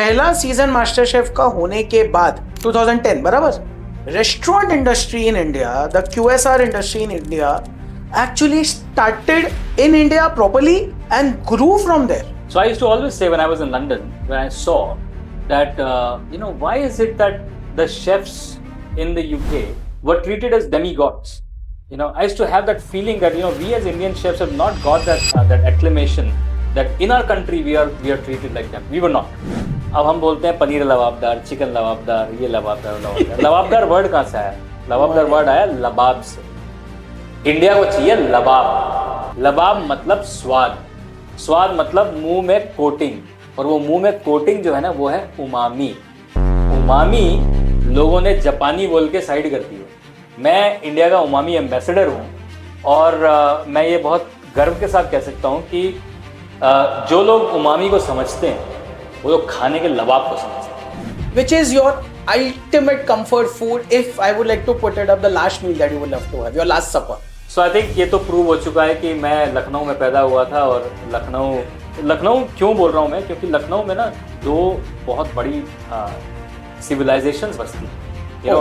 पहला season master chef का होने के बाद 2010 बराबर restaurant industry in India, the QSR industry in India actually started in India properly and grew from there. So I used to always say when I was in London, when I saw that, why is it that the chefs in the UK were treated as demigods? I used to have that feeling that, we as Indian chefs have not got that acclamation that in our country we are treated like them. We were not. अब हम बोलते हैं पनीर लबाबदार, chicken लबाबदार, ये लबाबदार. लबाबदार word कहाँ से आया? लबाबदार word आया लबाब से. इंडिया को चाहिए लबाब. लबाब मतलब स्वाद. स्वाद मतलब मुंह में कोटिंग. और वो मुंह में कोटिंग जो है ना, वो है उमामी. उमामी लोगों ने जापानी बोल के साइड कर दी है. मैं इंडिया का उमामी एम्बेसडर हूँ. और मैं ये बहुत गर्व के साथ कह सकता हूँ कि जो लोग उमामी को समझते हैं वो लोग खाने के लबाब को समझते हैं. Which is your ultimate comfort food if I would like to put it up, the last meal that you would love to have, your last supper? So I think ये तो प्रूव हो चुका है कि मैं लखनऊ में पैदा हुआ था. और लखनऊ क्यों बोल रहा हूँ मैं, क्योंकि लखनऊ में ना दो बहुत बड़ी सिविलाइजेशंस बसती हैं,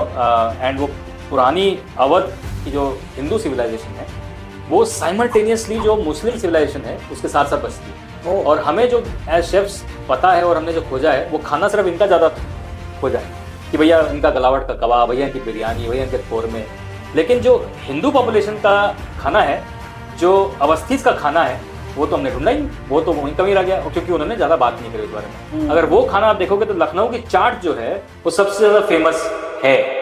एंड वो पुरानी अवध की जो हिंदू सिविलाइजेशन है वो साइमल्टेनियसली जो मुस्लिम सिविलाइजेशन है उसके साथ साथ बसती है. और हमें जो एज शेफ्स पता है और हमने जो खोजा है वो खाना सिर्फ इनका ज़्यादा खोजा है कि भैया इनका गलावट का कबाब, भैया इनकी बिरयानी, भैया इनके कौरमे. लेकिन जो हिंदू पॉपुलेशन का खाना है, जो अवस्थीज का खाना है, वो तो हमने ढूंढा ही. वो तो वहीं कमी रह गया क्योंकि उन्होंने ज़्यादा बात नहीं करी इस बारे में. अगर वो खाना आप देखोगे तो लखनऊ की चाट जो है वो सबसे ज़्यादा फेमस है.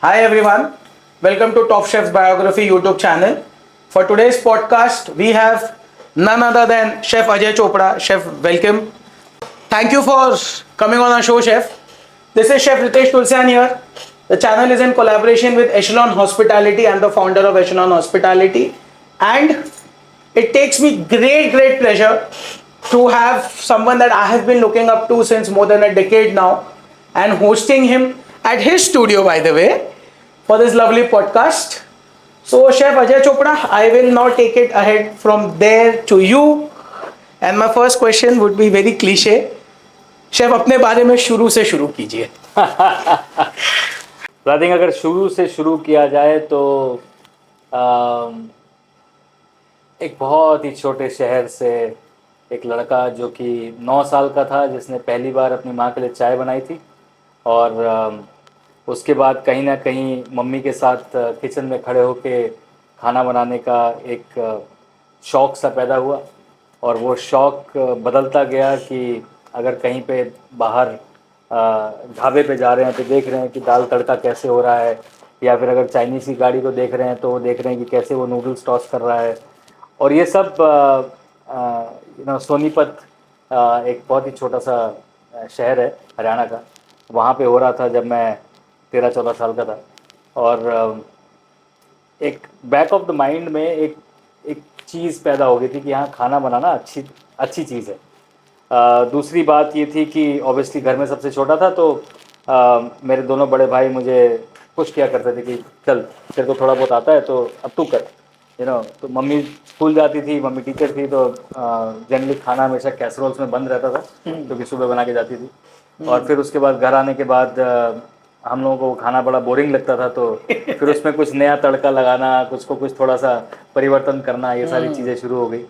Hi everyone, welcome to Top Chef's Biography YouTube channel. For today's podcast, we have none other than Chef Ajay Chopra. Chef, welcome. Thank you for coming on our show, Chef. This is Chef Ritesh Tulsian here. The channel is in collaboration with Echelon Hospitality. I'm the founder of Echelon Hospitality. And it takes me great pleasure to have someone that I have been looking up to since more than a decade now and hosting him at his studio, by the way, for this lovely podcast. So Chef Ajay Chopra, I will now take it ahead from there to you. And my first question would be very cliche. Chef, अपने बारे में शुरू से शुरू कीजिए. I think अगर शुरू से शुरू किया जाए तो एक बहुत ही छोटे शहर से एक लड़का जो कि 9 साल का था, जिसने पहली बार अपनी माँ के लिए चाय बनाई थी. और उसके बाद कहीं ना कहीं मम्मी के साथ किचन में खड़े होके खाना बनाने का एक शौक़ सा पैदा हुआ. और वो शौक़ बदलता गया कि अगर कहीं पे बाहर ढाबे पे जा रहे हैं तो देख रहे हैं कि दाल तड़का कैसे हो रहा है, या फिर अगर चाइनीज़ की गाड़ी को देख रहे हैं तो वो देख रहे हैं कि कैसे वो नूडल्स टॉस कर रहा है. और ये सब सोनीपत एक बहुत ही छोटा सा शहर है हरियाणा का, वहाँ पे हो रहा था जब मैं 13-14 साल का था. और एक बैक ऑफ द माइंड में एक चीज़ पैदा हो गई थी कि यहाँ खाना बनाना अच्छी चीज़ है. दूसरी बात ये थी कि ऑब्वियसली घर में सबसे छोटा था, तो मेरे दोनों बड़े भाई मुझे पुश किया करते थे कि चल तेरे को थोड़ा बहुत आता है तो अब तू कर. तो मम्मी स्कूल जाती थी, मम्मी टीचर थी, तो जनरली खाना हमेशा कैसरोल्स में बंद रहता था क्योंकि सुबह बना के जाती थी. और फिर उसके बाद घर आने के बाद हम लोगों को खाना बड़ा बोरिंग लगता था, तो फिर उसमें कुछ नया तड़का लगाना, कुछ थोड़ा सा परिवर्तन करना, ये सारी चीज़ें शुरू हो गई.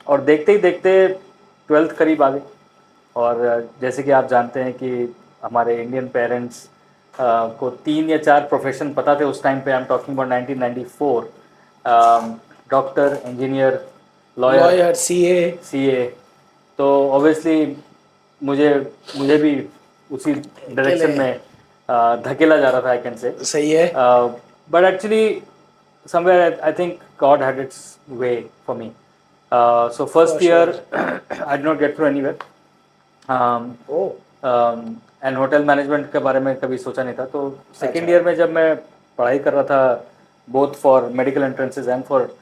और देखते ही देखते 12th करीब आ गई. और जैसे कि आप जानते हैं कि हमारे इंडियन पेरेंट्स को 3 या 4 प्रोफेशन पता थे उस टाइम पे. I am talking about 1994. Doctor, engineer, lawyer, CA. तो ऑब्वियसली मुझे भी उसी डायरेक्शन में धकेला जा रहा था, आई कैन से. सही है. But actually somewhere I think God had it's way for me. So first year I did not get through anywhere. And hotel management के बारे में कभी सोचा नहीं था. तो सेकेंड ईयर में जब मैं पढ़ाई कर रहा था, both for medical entrances and for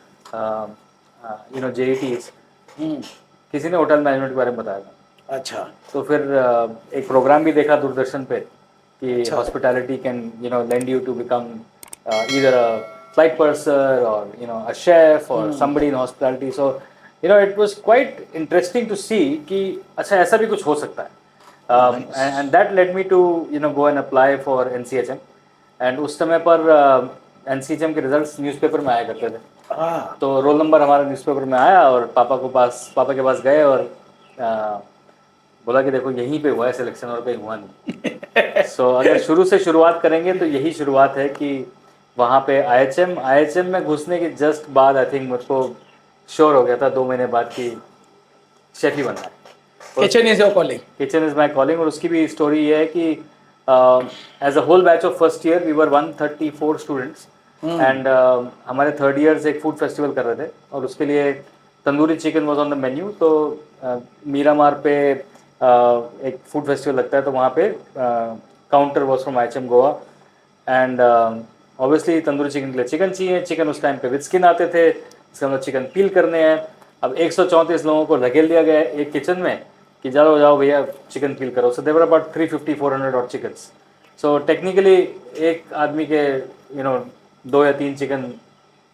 JETs, किसी ने होटल मैनेजमेंट के बारे में बताया था. अच्छा. तो फिर एक प्रोग्राम भी देखा दूरदर्शन पे, कि hospitality can lend you to become either a flight purser or a chef or somebody in hospitality. So it was quite interesting to see कि अच्छा ऐसा भी कुछ हो सकता है. And that led me to go and apply for NCHM. And उस समय पर NCHM के रिजल्ट्स न्यूज़पेपर में आया करते थे. तो रोल नंबर हमारा न्यूज़पेपर में आया और पापा के पास गए और बोला कि देखो यहीं पे हुआ है सिलेक्शन और कहीं हुआ नहीं. सो अगर शुरू से शुरुआत करेंगे तो यही शुरुआत है कि वहाँ पे IHM में घुसने के जस्ट बाद आई थिंक मुझको श्योर हो गया था 2 महीने बाद कि शेफ ही बनना है. Kitchen is your calling. Kitchen is my calling. और उसकी भी स्टोरी ये है कि as a whole batch of first year we were 134 students and हमारे थर्ड ईयर्स एक फूड फेस्टिवल कर रहे थे और उसके लिए tandoori chicken was on the menu. तो मीरामार पे एक फूड फेस्टिवल लगता है तो वहाँ पे counter was from IHM Goa and obviously tandoori chicken के लिए चिकन चाहिए. चिकन उस टाइम पे विद स्किन आते थे, इसके अंदर चिकन पील करने हैं. अब 134 लोगों को धकेल दिया गया एक किचन में कि जाओ भैया चिकन पील करो. सो देवर अबाउट 350-400 और चिकन्स. सो टेक्निकली एक आदमी के 2 या 3 चिकन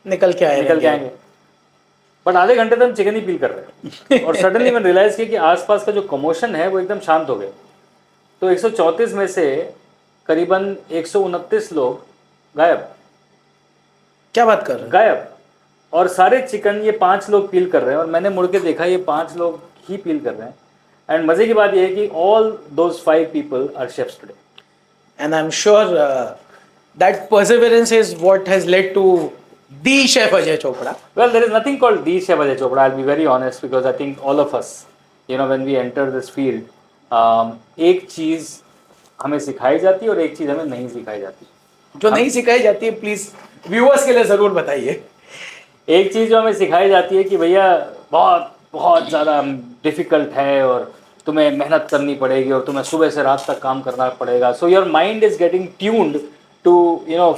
निकल के आएंगे. बट आधे घंटे तक हम चिकन ही पील कर रहे हैं. और सडनली मैंने रियलाइज किया कि आसपास का जो कमोशन है वो एकदम शांत हो गया. तो 134 में से करीबन 129 लोग गायब. क्या बात कर रहे हैं? गायब. और सारे चिकन ये 5 लोग पील कर रहे हैं और मैंने मुड़ के देखा ये 5 लोग ही पील कर रहे हैं. एंड मजे की बात ये है कि all those 5 people are chefs today. And I'm sure that perseverance is what has led to the chef Ajay Chopra. Well, there is nothing called the chef Ajay Chopra. I'll be very honest because I think all of us, when we enter this field, एक चीज हमें सिखाई जाती है और एक चीज हमें नहीं सिखाई जाती. जो नहीं सिखाई जाती है प्लीज व्यूअर्स के लिए जरूर बताइए. एक चीज जो हमें सिखाई जाती है कि भैया बहुत बहुत ज़्यादा डिफिकल्ट है और तुम्हें मेहनत करनी पड़ेगी और तुम्हें सुबह से रात तक काम करना पड़ेगा. So your mind is getting tuned to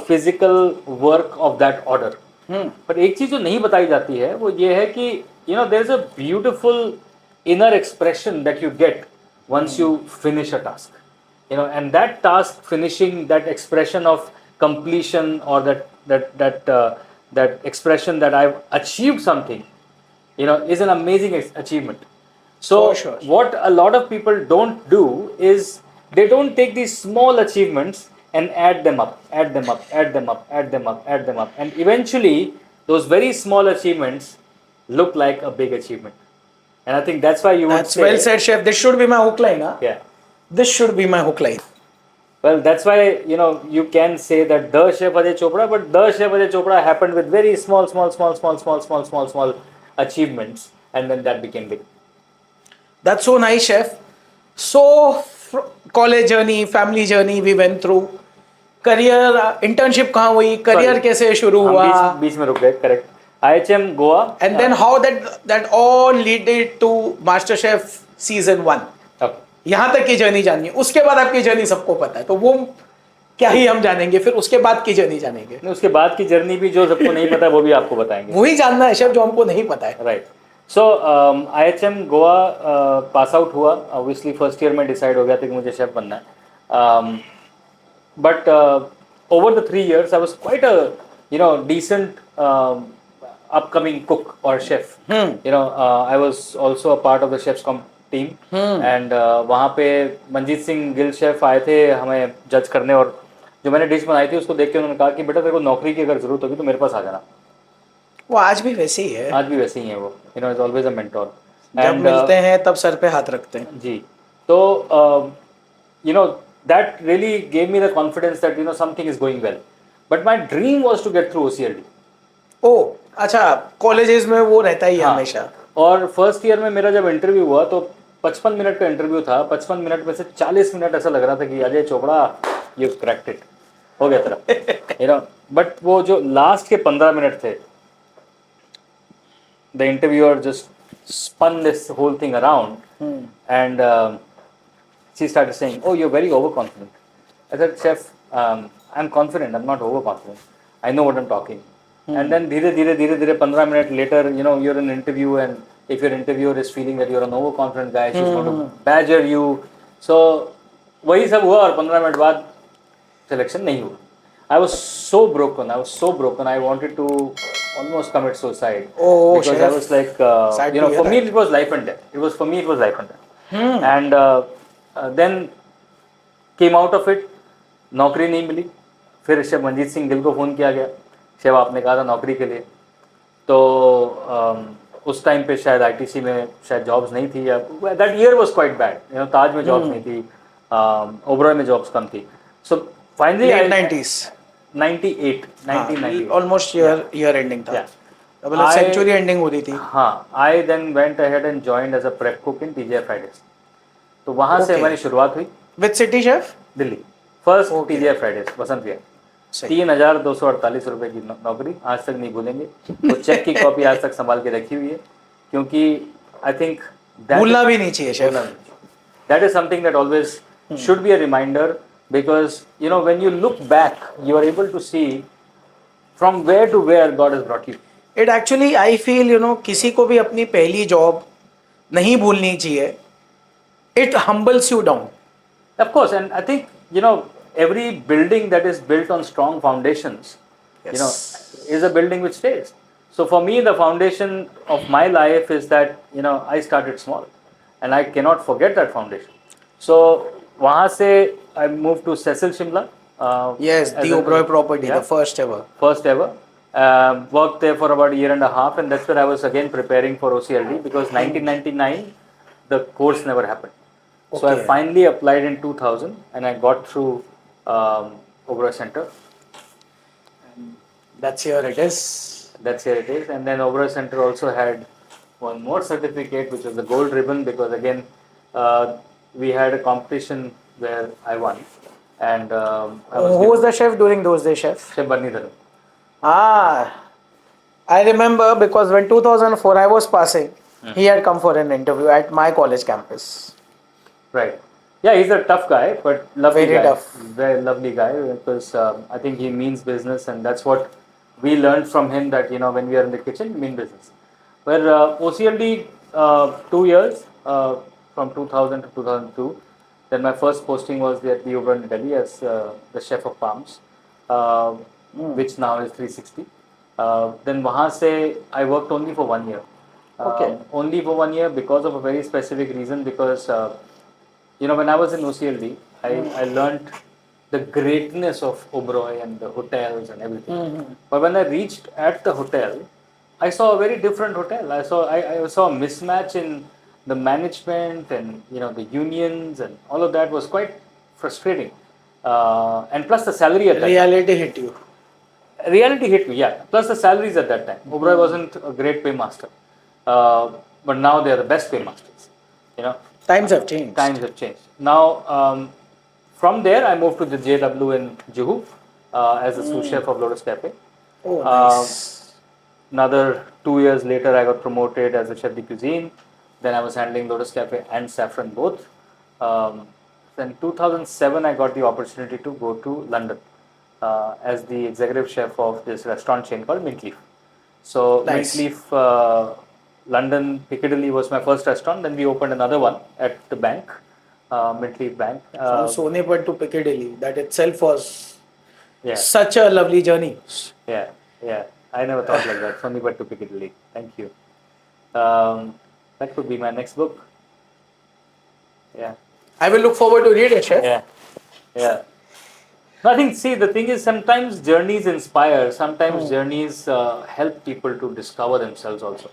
physical work of that order. पर एक चीज़ जो नहीं बताई जाती है वो ये है कि there is a beautiful inner expression that you get once you finish a task, and that task finishing, that expression of completion or that expression that I've achieved something, is an amazing achievement. So sure. What a lot of people don't do is they don't take these small achievements and add them up, and eventually those very small achievements look like a big achievement. And I think that's why you would That's say... well said, chef. This should be my hook line, huh? Yeah. This should be my hook line. Well, that's why, you can say that the chef Ajay Chopra, but the chef Ajay Chopra happened with very small achievements, and then that became big. That's so nice, chef. So, college journey, family journey we went through. Career, internship कहाँ हुई? Career कैसे शुरू हुआ? बीच में रुक गए, correct. IHM Goa. And then how that all led to MasterChef season 1. Okay. यहाँ तक की जर्नी जानिए. उसके बाद आपकी जर्नी सबको पता है, तो वो क्या ही हम जानेंगे. फिर उसके बाद की जर्नी जानेंगे. उसके बाद की जर्नी भी जो सबको नहीं पता है वो भी आपको बताएंगे. वही जानना है शेफ जो हमको नहीं पता है. राइट. सो IHM Goa पास आउट हुआ. ऑब्वियसली फर्स्ट ईयर में डिसाइड हो गया था कि मुझे शेफ बनना है. But over the 3 years I was quite a decent upcoming cook or chef. I was also a part of the chef's team. And वहाँ पे मंजीत सिंह गिल शेफ आए थे हमें जज करने और जो मैंने डिश बनाई थी उसको देख के उन्होंने कहा कि बेटा तेरे को नौकरी की अगर जरूरत होगी तो मेरे पास आ जाना. वो आज भी वैसे ही है. आज भी वैसे ही है वो. Is always a mentor. जब मिलते हैं तब सर पे हाथ रखते हैं. जी. तो that really gave me the confidence that something is going well. But my dream was to get through OCLD. ओह अच्छा, कॉलेजेस में वो रहता ही है हमेशा. और फर्स्ट ईयर में मेरा जब इंटरव्यू हुआ तो 55 मिनट का इंटरव्यू था. 55 मिनट में से 40 मिनट ऐसा लग रहा था कि Ajay Chopra you cracked it, हो गया तेरा. बट वो जो लास्ट के 15 मिनट थे, the interviewer just spun this whole thing around and she started saying, "Oh, you're very overconfident." I said, "Chef, I'm confident. I'm not overconfident. I know what I'm talking." And then धीरे 15 minutes later, you're in an interview, and if your interviewer is feeling that you're an overconfident guy, she's going to badger you. So वही सब हुआ और 15 minute बाद selection नहीं हुआ. I was so broken. I wanted to almost commit suicide. Oh, because I chef. was like, Sad you to know, hear for me that. it was life and death. For me it was life and death. And then came out of it. नौकरी नहीं मिली. फिर chef Manjeet Singh Gill को phone किया गया. Chef आपने कहा था नौकरी के लिए. तो उस टाइम पे शायद आईटीसी में शायद जॉब्स नहीं थी या that year was quite bad. Taj में जॉब्स नहीं थी, ओबरॉय में जॉब्स कम थी. So finally Late 90s. 98 1998 almost year ending था. Yeah. मतलब सेंचुरी एंडिंग हो रही थी. हाँ, I then went ahead and joined as a prep cook in TGI Fridays. तो वहाँ से Okay. हमारी शुरुआत हुई. With city chef. Delhi first Okay. TGI Fridays Basant Vihar. 3,248 रुपए की नौकरी, आज तक नहीं भूलेंगे. तो चेक की कॉपी आज तक संभाल के रखी हुई है, क्योंकि आई थिंक भूलना भी नहीं चाहिए chef. that is something that always should be a reminder, because when you look back you are able to see from where to where God has brought you. It actually I feel किसी को भी अपनी पहली job नहीं भूलनी चाहिए. It हम्बल्स you down. Of course, and I think every building that is built on strong foundations, is a building which stays. So for me, the foundation of my life is that I started small, and I cannot forget that foundation. So वहाँ से I moved to Cecil Shimla. Yes, as the a- Oberoi property, yeah, the first ever. first ever. Worked there for about a year and a half, and that's where I was again preparing for OCLD, because 1999 the course never happened. So I Okay. finally applied in 2000 and I got through Oberoi Center. That's here it is. That's here it is. And then Oberoi Center also had one more certificate, which was the gold ribbon, because again we had a competition where I won. And I was Who was the chef during those days, chef? Chef Barnidharan. I remember, because when 2004 I was passing, he had come for an interview at my college campus. Right. Yeah, he's a tough guy, but lovely Very guy. tough. Very lovely guy, because I think he means business, and that's what we learned from him, that when we are in the kitchen, we mean business. Where OCLD 2 years, from 2000 to 2002. Then my first posting was at the Oberoi in Delhi as the chef of Palms, which now is 360. Then वहाँ से I worked only for 1 year. Okay. Only for 1 year, because of a very specific reason, because when I was in OCLD, I learned the greatness of Oberoi and the hotels and everything. But when I reached at the hotel, I saw a very different hotel. I saw a mismatch in the management, and the unions, and all of that was quite frustrating. And plus the salary at that Reality hit you. reality hit me, yeah. Plus the salaries at that time. Oberoi wasn't a great paymaster, but now they are the best paymasters. Times have changed. Times have changed. Now, from there, I moved to the JW in Juhu as a sous chef of Lotus Cafe. Oh, nice. Another 2 years later, I got promoted as a chef de cuisine. Then I was handling Lotus Cafe and Saffron both. Then 2007, I got the opportunity to go to London as the executive chef of this restaurant chain called Mintleaf. So Nice. Mintleaf, London Piccadilly was my first restaurant. Then we opened another one at the bank, Mintleaf Bank. From Sonepat to Piccadilly, that itself was Yeah, such a lovely journey. yeah. I never thought like that. Sonepat to Piccadilly. Thank you. That could be my next book. Yeah. I will look forward to read it, chef. Yeah. No, I think, see, the thing is, sometimes journeys inspire, sometimes journeys help people to discover themselves also.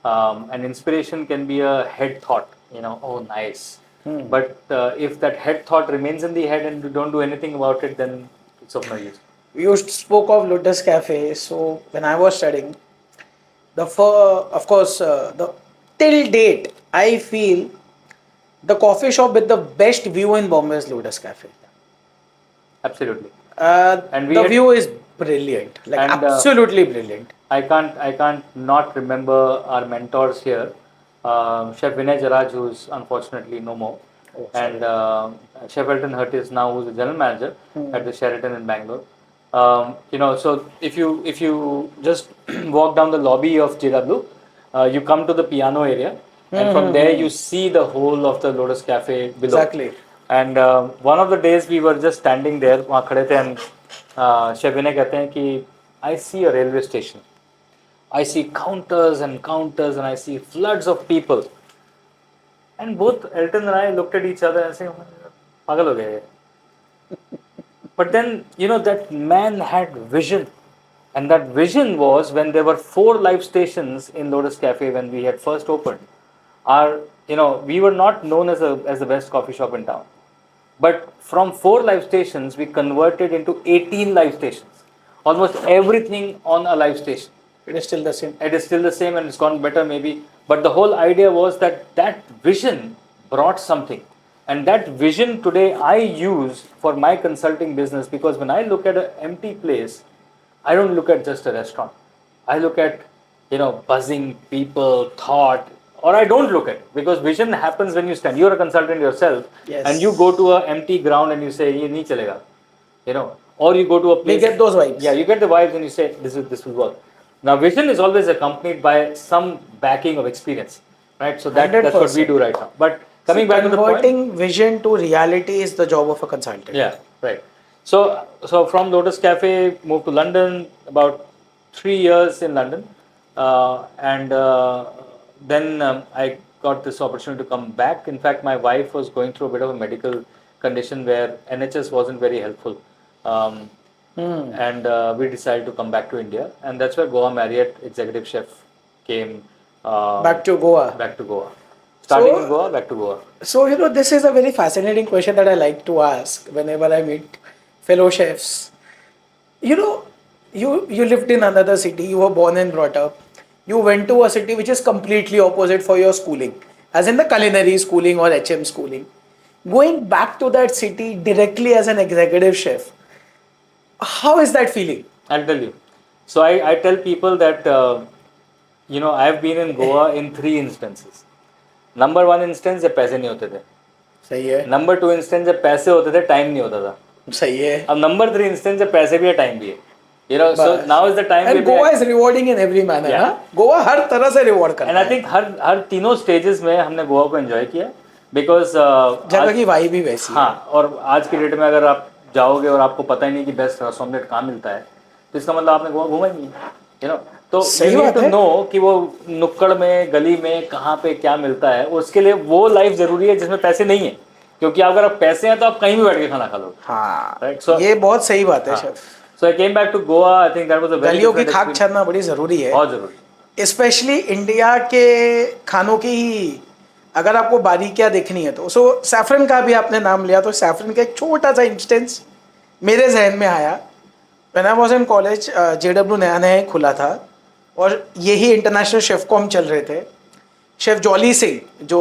And inspiration can be a head thought, oh, nice. But if that head thought remains in the head and you don't do anything about it, then it's of no use. You spoke of Lotus Cafe. So when I was studying, of course, till date, I feel the coffee shop with the best view in Bombay is Lotus Cafe. Absolutely. And we the had- view is brilliant, like And, absolutely brilliant. I can't not remember our mentors here. Chef Vinay Jaraj, who's unfortunately no more, and Chef Elton Hurtis now, who's the general manager at the Sheraton in Bangalore. So if you just walk down the lobby of JW, you come to the piano area, and from there you see the whole of the Lotus Cafe below. Exactly. And one of the days we were just standing there, वहाँ खड़े थे, and chef विनय कहते हैं कि I see a railway station. I see counters and counters, and I see floods of people. And both Elton and I looked at each other and said, पागल हो गए ये." But then, you know, that man had vision. And that vision was when there were 4 live stations in Lotus Cafe when we had first opened. We were not known as the best coffee shop in town. But from 4 live stations, we converted into 18 live stations. Almost everything on a live station. It is still the same. It is still the same, and it's gone better maybe. But the whole idea was that vision brought something. And that vision today I use for my consulting business, because when I look at an empty place, I don't look at just a restaurant. I look at, buzzing people, thought, or I don't look at it, because vision happens when you stand. You're a consultant yourself, Yes. and you go to an empty ground and you say, "Ye nahi chalega," or you go to a place. We get those vibes. Yeah, you get the vibes, and you say, "This will work." Now, vision is always accompanied by some backing of experience, right? So that's what 100%. we do right now. But coming back to the point. Converting vision to reality is the job of a consultant. Yeah, right. So from Lotus Cafe, moved to London, about 3 years in London, and then I got this opportunity to come back. In fact, my wife was going through a bit of a medical condition where NHS wasn't very helpful, and we decided to come back to India, and that's where Goa Marriott executive chef came. Back to Goa. Back to Goa. Starting So- in Goa, back to Goa. So, this is a very fascinating question that I like to ask whenever I meet fellow chefs. You lived in another city, you were born and brought up. You went to a city which is completely opposite for your schooling, as in the culinary schooling or HM schooling. Going back to that city directly as an executive chef, how is that feeling? I'll tell you. So I tell people that, I've been in Goa in 3 instances. Number 1 instance जब पैसे नहीं होते थे. सही है. Number 2 instance जब पैसे होते थे, टाइम नहीं होता था. सही है. अब number 3 instance जब पैसे भी है, टाइम भी है. So now is the time. And Goa is rewarding in every manner. Yeah. हाँ? गोवा हर तरह से रिवॉर्ड करता And I है. think हर तीनों stages में हमने गोवा को enjoy किया, because जगह की वाइब भी वैसी है. हाँ, और आज की डेट में अगर आप जाओगे और आपको पता ही नहीं कि बेस्ट रस ऑमलेट कहाँ मिलता है, तो इसका मतलब आपने गोवा घूमा ही नहीं. तो सही you need बात to है. know कि वो नुक्कड़ में, गली में कहाँ पे क्या मिलता है. उसके लिए वो लाइफ जरूरी है जिसमें पैसे नहीं है, क्योंकि अगर आप पैसे हैं तो आप कहीं भी बैठ के खाना खा लोगे. हाँ. Right, so- ये बहुत सही बात है chef. So I came back to Goa. I think that was a very गलियों की different खाक experience. छानना बड़ी जरूरी है. बहुत जरूरी. स्पेशली इंडिया के खानों की ही अगर आपको बारीकियां देखनी है तो सैफरन का भी आपने नाम लिया, तो सैफरन का एक छोटा सा इंस्टेंस मेरे जहन में आया. When I was in college, JW नया नया ही खुला था और यही इंटरनेशनल शेफ कॉम चल रहे थे. शेफ जॉली सिंह जो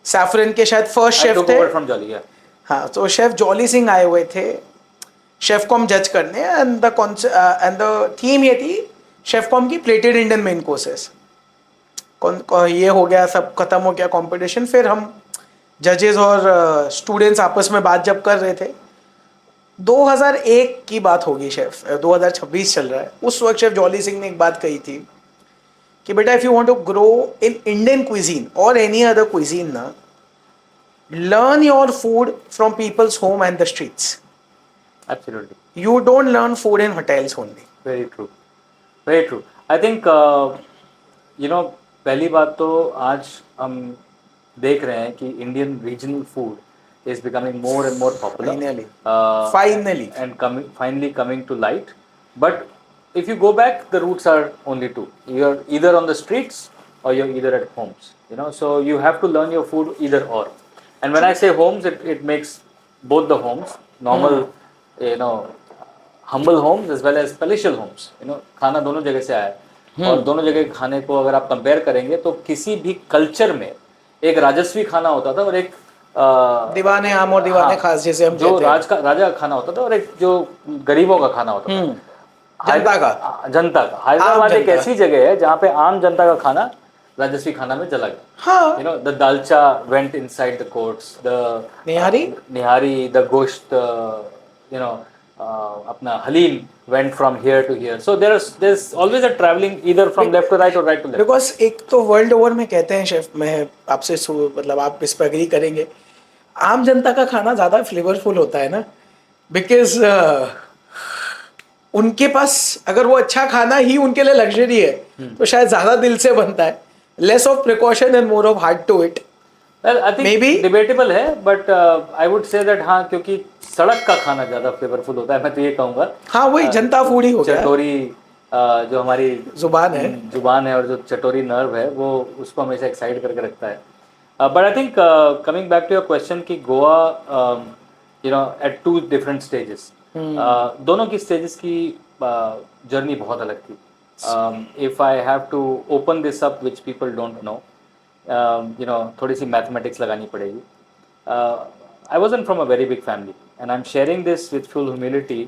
सैफरन के शायद फर्स्ट I शेफ took थे. over from Jolly, yeah. हाँ, तो शेफ जॉली सिंह आए हुए थे शेफ कॉम जज करने, एंड द थीम ये थी शेफ कॉम की प्लेटेड इंडियन मेन कोर्सेस. ये हो गया, सब खत्म हो गया कंपटीशन. फिर हम जजेस और स्टूडेंट्स आपस में बात जब कर रहे थे, 2001 की बात होगी शेफ, 2026 चल रहा है. उस वक्त शेफ जॉली सिंह ने एक बात कही थी कि बेटा, if you want to grow in Indian cuisine और एनी अदर क्विजीन ना, learn your food from people's home and the streets. Absolutely. You don't learn food in hotels only. Very true. Very true. I think, पहली बात तो आज हम देख रहे हैं कि Indian regional food is becoming more and more popular. Finally. Uh, Finally. And finally coming to light. But if you go back, the roots are only 2. You're either on the streets or you're either at homes. So you have to learn your food either or. And when I say homes, it makes both the homes, normal, humble homes as well as palatial homes. खाना दोनों जगह से आया है, और दोनों जगह खाने को अगर आप कंपेयर करेंगे तो किसी भी कल्चर में एक राजस्वी खाना होता था और एक दीवाने आम और दीवाने खास जैसे हम जो कहते हैं. राजा का खाना होता था, और एक जो गरीबों का खाना होता था, जनता का. जनता का. हैदराबाद एक जनता. ऐसी जगह है जहाँ पे आम जनता का खाना राजस्वी खाना में चला गया. हाँ. The dalcha went inside the courts, the nihari, the gosht, अपना haleem went from here to here. So there's always a traveling either from left to right or right to left. Because एक तो वर्ल्ड ओवर में कहते हैं chef, मैं आपसे मतलब आप इस पर एग्री करेंगे, आम जनता का खाना ज़्यादा फ्लेवरफुल होता है ना, बिकॉज उनके पास अगर वो अच्छा खाना ही उनके लिए लग्जरी है तो शायद ज़्यादा दिल से बनता है, less of precaution and more of heart to it. Well I think Maybe- debatable है, but I would say that हाँ, क्योंकि सड़क का खाना ज़्यादा फ्लेवरफुल होता है, मैं तो ये कहूँगा. हाँ, वही जनता फूड ही हो गया. चटोरी जो हमारी जुबान है. जुबान है और जो चटोरी नर्व है वो उसको हमेशा एक्साइट करके रखता है. But I think coming back to your question कि Goa you know at two different stages, दोनों की स्टेजेस की जर्नी बहुत अलग थी. If I have to open this up which people don't know, you know थोड़ी सी मैथमेटिक्स लगानी पड़ेगी. I was in from a very big family and I am sharing this with full humility.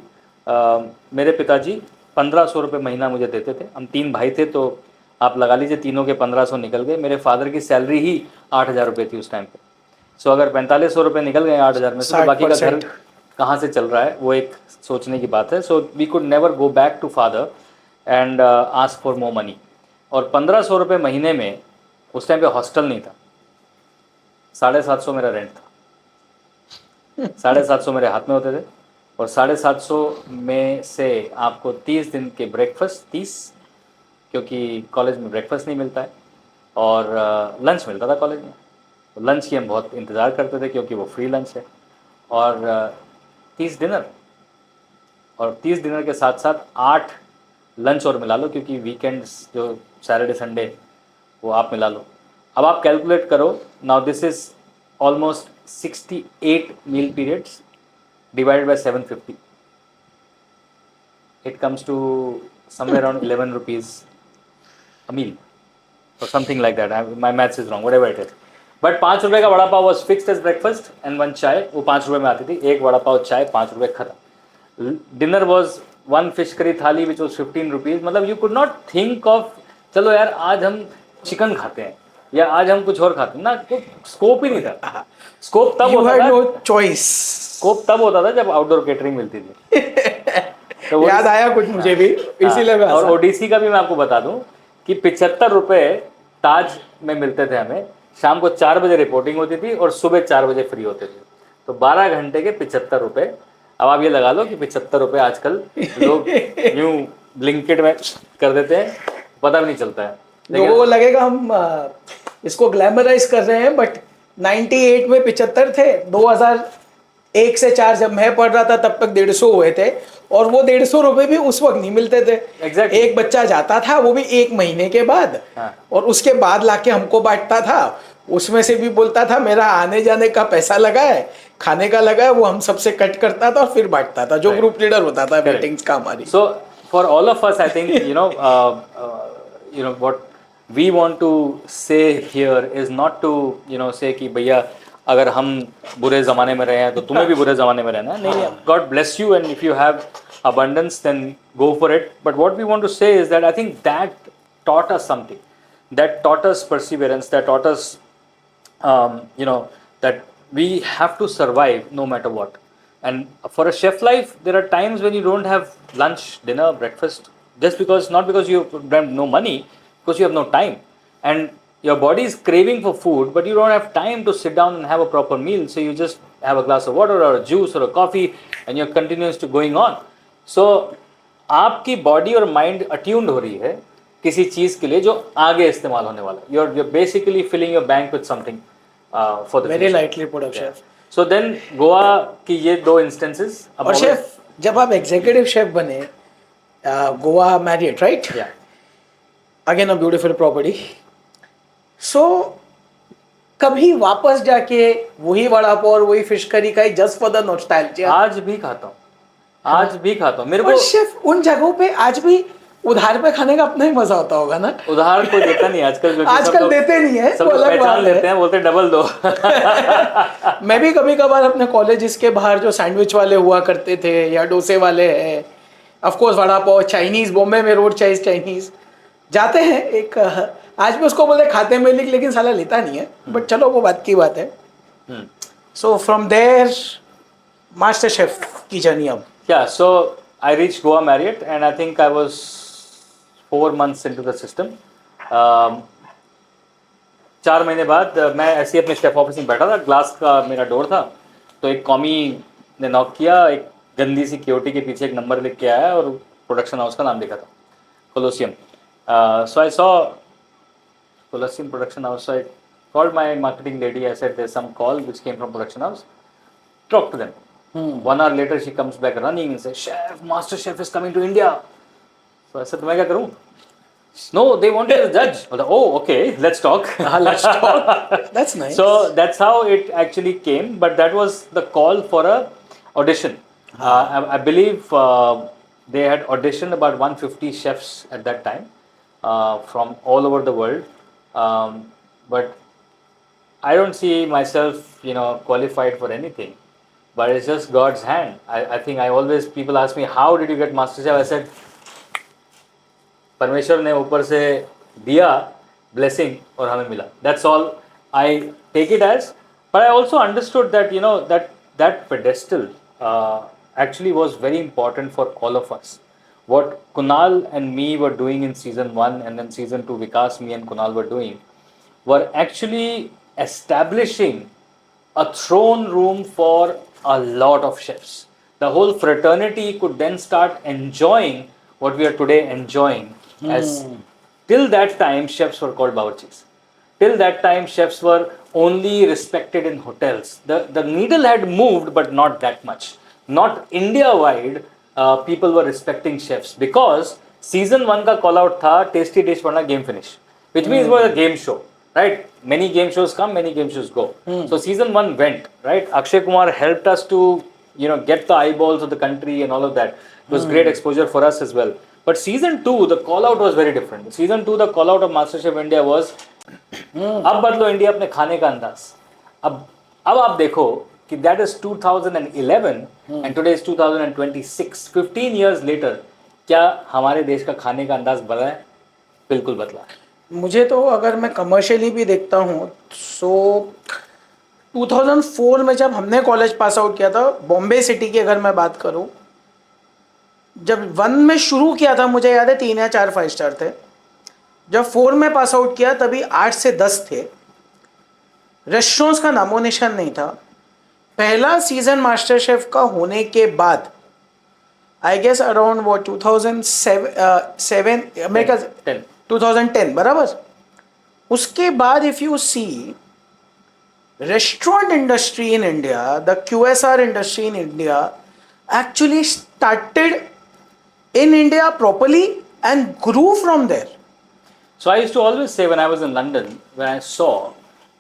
मेरे पिताजी 1500 रुपये महीना मुझे देते थे. हम 3 भाई थे तो आप लगा लीजिए तीनों के 1500 निकल गए. मेरे फादर की सैलरी ही 8000 रुपये थी उस टाइम पे. सो अगर 4500 रुपये निकल गए 8000 में से, तो बाकी का घर 60% कहाँ से चल रहा है वो एक सोचने की बात है. So we could never go back to father and ask for more money. और 1500 रुपये महीने में उस टाइम पे हॉस्टल नहीं था. 750 मेरा रेंट था. 750 मेरे हाथ में होते थे और 750 में से आपको 30 दिन के ब्रेकफास्ट, 30, क्योंकि कॉलेज में ब्रेकफास्ट नहीं मिलता है, और लंच मिलता था कॉलेज में. तो लंच की हम बहुत इंतज़ार करते थे क्योंकि वो फ्री लंच है. और 30 डिनर, और 30 डिनर के साथ साथ 8 लंच और मिला लो, क्योंकि वीकेंड्स जो सैटरडे संडे वो आप मिला लो. अब आप कैलकुलेट करो. Now this is almost 68 meal periods divided by 750. It comes to somewhere around 11 rupees a meal or something like that. My maths is wrong, whatever it is. But 5 रुपये का vada pav was fixed as breakfast and 1 चाय, वो 5 रुपये में आती थी. एक वड़ा पाव चाय 5 रुपये खत्म. डिनर was 1 फिश करी थाली which was 15 rupees. मतलब you could not think of चलो यार आज हम चिकन खाते हैं या आज हम कुछ और खाते हैं ना. स्कोप ही नहीं था. स्कोप तब You होता had था, no choice. स्कोप तब होता था जब आउटडोर केटरिंग मिलती थी. तो वो याद आया कुछ मुझे भी, इसीलिए मैं और हंसा. ओडीसी का भी मैं आपको बता दूं कि 75 रुपये ताज में मिलते थे हमें. शाम को 4 बजे रिपोर्टिंग होती थी और सुबह 4 बजे फ्री होते थे. तो 12 घंटे के 75 रुपये. अब आप ये लगा लो कि 75 रुपये आजकल लोग यूं ब्लिंकिट में कर देते हैं, पता भी नहीं चलता है. लोगों को लगेगा हम इसको ग्लैमराइज कर रहे हैं, बट 98 में 75 थे. 2001 से 4 जब मैं पढ़ रहा था तब तक 150 हुए थे, और वो 150 रुपये भी उस वक्त नहीं मिलते थे. Exactly. एक बच्चा जाता था वो भी 1 महीने के बाद, हाँ. और उसके बाद लाके हमको बांटता था. उसमें से भी बोलता था मेरा आने जाने का पैसा लगा है, खाने का लगा है, वो हम सबसे कट करता था और फिर बांटता था. जो Right. ग्रुप लीडर होता था Correct. मीटिंग्स का हमारी. So for all of us, I think you know what we want to say here is not to say कि भैया अगर हम बुरे ज़माने में रहे हैं तो तुम्हें भी बुरे ज़माने में रहना है. नहीं, God bless you, and if you have abundance then go for it. But what we want to say is that I think that taught us something. That taught us perseverance. That taught us that we have to survive no matter what. And for a chef life, there are times when you don't have lunch, dinner, breakfast, just because, not because you have no money, because you have no time. And your body is craving for food, but you don't have time to sit down and have a proper meal. So you just have a glass of water or a juice or a coffee and you're continuous to going on. So आपकी body और mind attuned हो रही है किसी चीज़ के लिए जो आगे इस्तेमाल होने वाला है. you're basically filling your bank with something for the very future. Lightly put up chef. So then Goa की ये 2 इंस्टेंसेस. और शेफ जब आप एग्जीक्यूटिव शेफ बने, गोवा मैरियट राइट, या अगेन अ ब्यूटीफुल प्रॉपर्टी, सो कभी वापस जाके वही वड़ा पाव और वही फिश करी खाई जस्ट फॉर द नॉस्टैल्जिया? आज भी खाता हूँ, आज भी खाता हूँ. मेरे और को शेफ उन जगहों पे आज भी उधार पे खाने का अपना ही मजा होता होगा ना. उधार कोई देता नहीं आजकल, क्योंकि सब आजकल लोग- देते नहीं है, सब वो लोग अलग पहचान बात लेते है. हैं, बोलते हैं डबल दो. मैं भी कभी कभार अपने कॉलेज के बाहर जो सैंडविच वाले हुआ करते थे या डोसे वाले हैं, of course vada pav, Chinese, Bombay में रोड चाइनीज जाते हैं. एक आज भी उसको बोलते खाते में लेकिन साला लेता नहीं है, बट चलो वो बात की बात है. So from their master chef की जर्नी अब. Yeah, so I reached Goa Marriott and I think I was 4 months into the system. 4 महीने बाद मैं ऐसे ही अपने शेफ ऑफिस में बैठा था, ग्लास का मेरा डोर था, तो एक कॉमी ने नॉक किया, एक गंदी सी क्योटी के पीछे एक नंबर लिख के आया और प्रोडक्शन हाउस का नाम लिखा था, Colosseum. So I saw Colosseum production house. So I called my marketing lady. I said, "There's some call which came from production house. Talk to them." 1 hour later, she comes back running and says, "Chef, Master Chef is coming to India." So I said, "तो मैं क्या करूँ?" No, they wanted a judge. I was like, "Oh, okay, let's talk." Let's talk. That's nice. So that's how it actually came. But that was the call for a audition. I believe they had auditioned about 150 chefs at that time from all over the world. But I don't see myself, qualified for anything. But it's just God's hand. I think I always, people ask me, how did you get MasterChef? I said, परमेश्वर ने ऊपर से दिया blessing और हमें मिला. That's all I take it as. But I also understood that, that pedestal actually was very important for all of us. What Kunal and me were doing in season 1 and then season 2, Vikas, me and Kunal were doing, were actually establishing a throne room for a lot of chefs. The whole fraternity could then start enjoying what we are today enjoying. As till that time, chefs were called bawarchis. Till that time, chefs were only respected in hotels. The needle had moved, but not that much. Not India-wide, people were respecting chefs because season 1 का call out था tasty dish वरना game finish, which means it was a game show, right? Many game shows come, many game shows go. So season 1 went, right? Akshay Kumar helped us to, get the eyeballs of the country and all of that. It was great exposure for us as well. But season 2, the call out was very different. Season 2, the call out of MasterChef India was, अब बदलो India अपने खाने का अंदाज. अब आप देखो कि that is 2011 and today is 2026. 15 years later, क्या हमारे देश का खाने का अंदाज बदला है? बिल्कुल बदला है. मुझे तो अगर मैं कमर्शियली भी देखता हूँ सो 2004 में जब हमने कॉलेज पास आउट किया था, बॉम्बे सिटी की अगर मैं बात करूँ, जब 1 में शुरू किया था मुझे याद है 3 या 4 5 स्टार थे. जब 4 में पास आउट किया तभी 8 से 10 थे. रेस्टोरेंट्स का नामो निशान नहीं था. पहला सीजन मास्टर शेफ का होने के बाद आई गेस अराउंड वो 2007 अमेरिका 2010 बराबर. उसके बाद if you see restaurant industry in India, the QSR industry in India actually started in India properly and grew from there. So I used to always say when I was in London, when I saw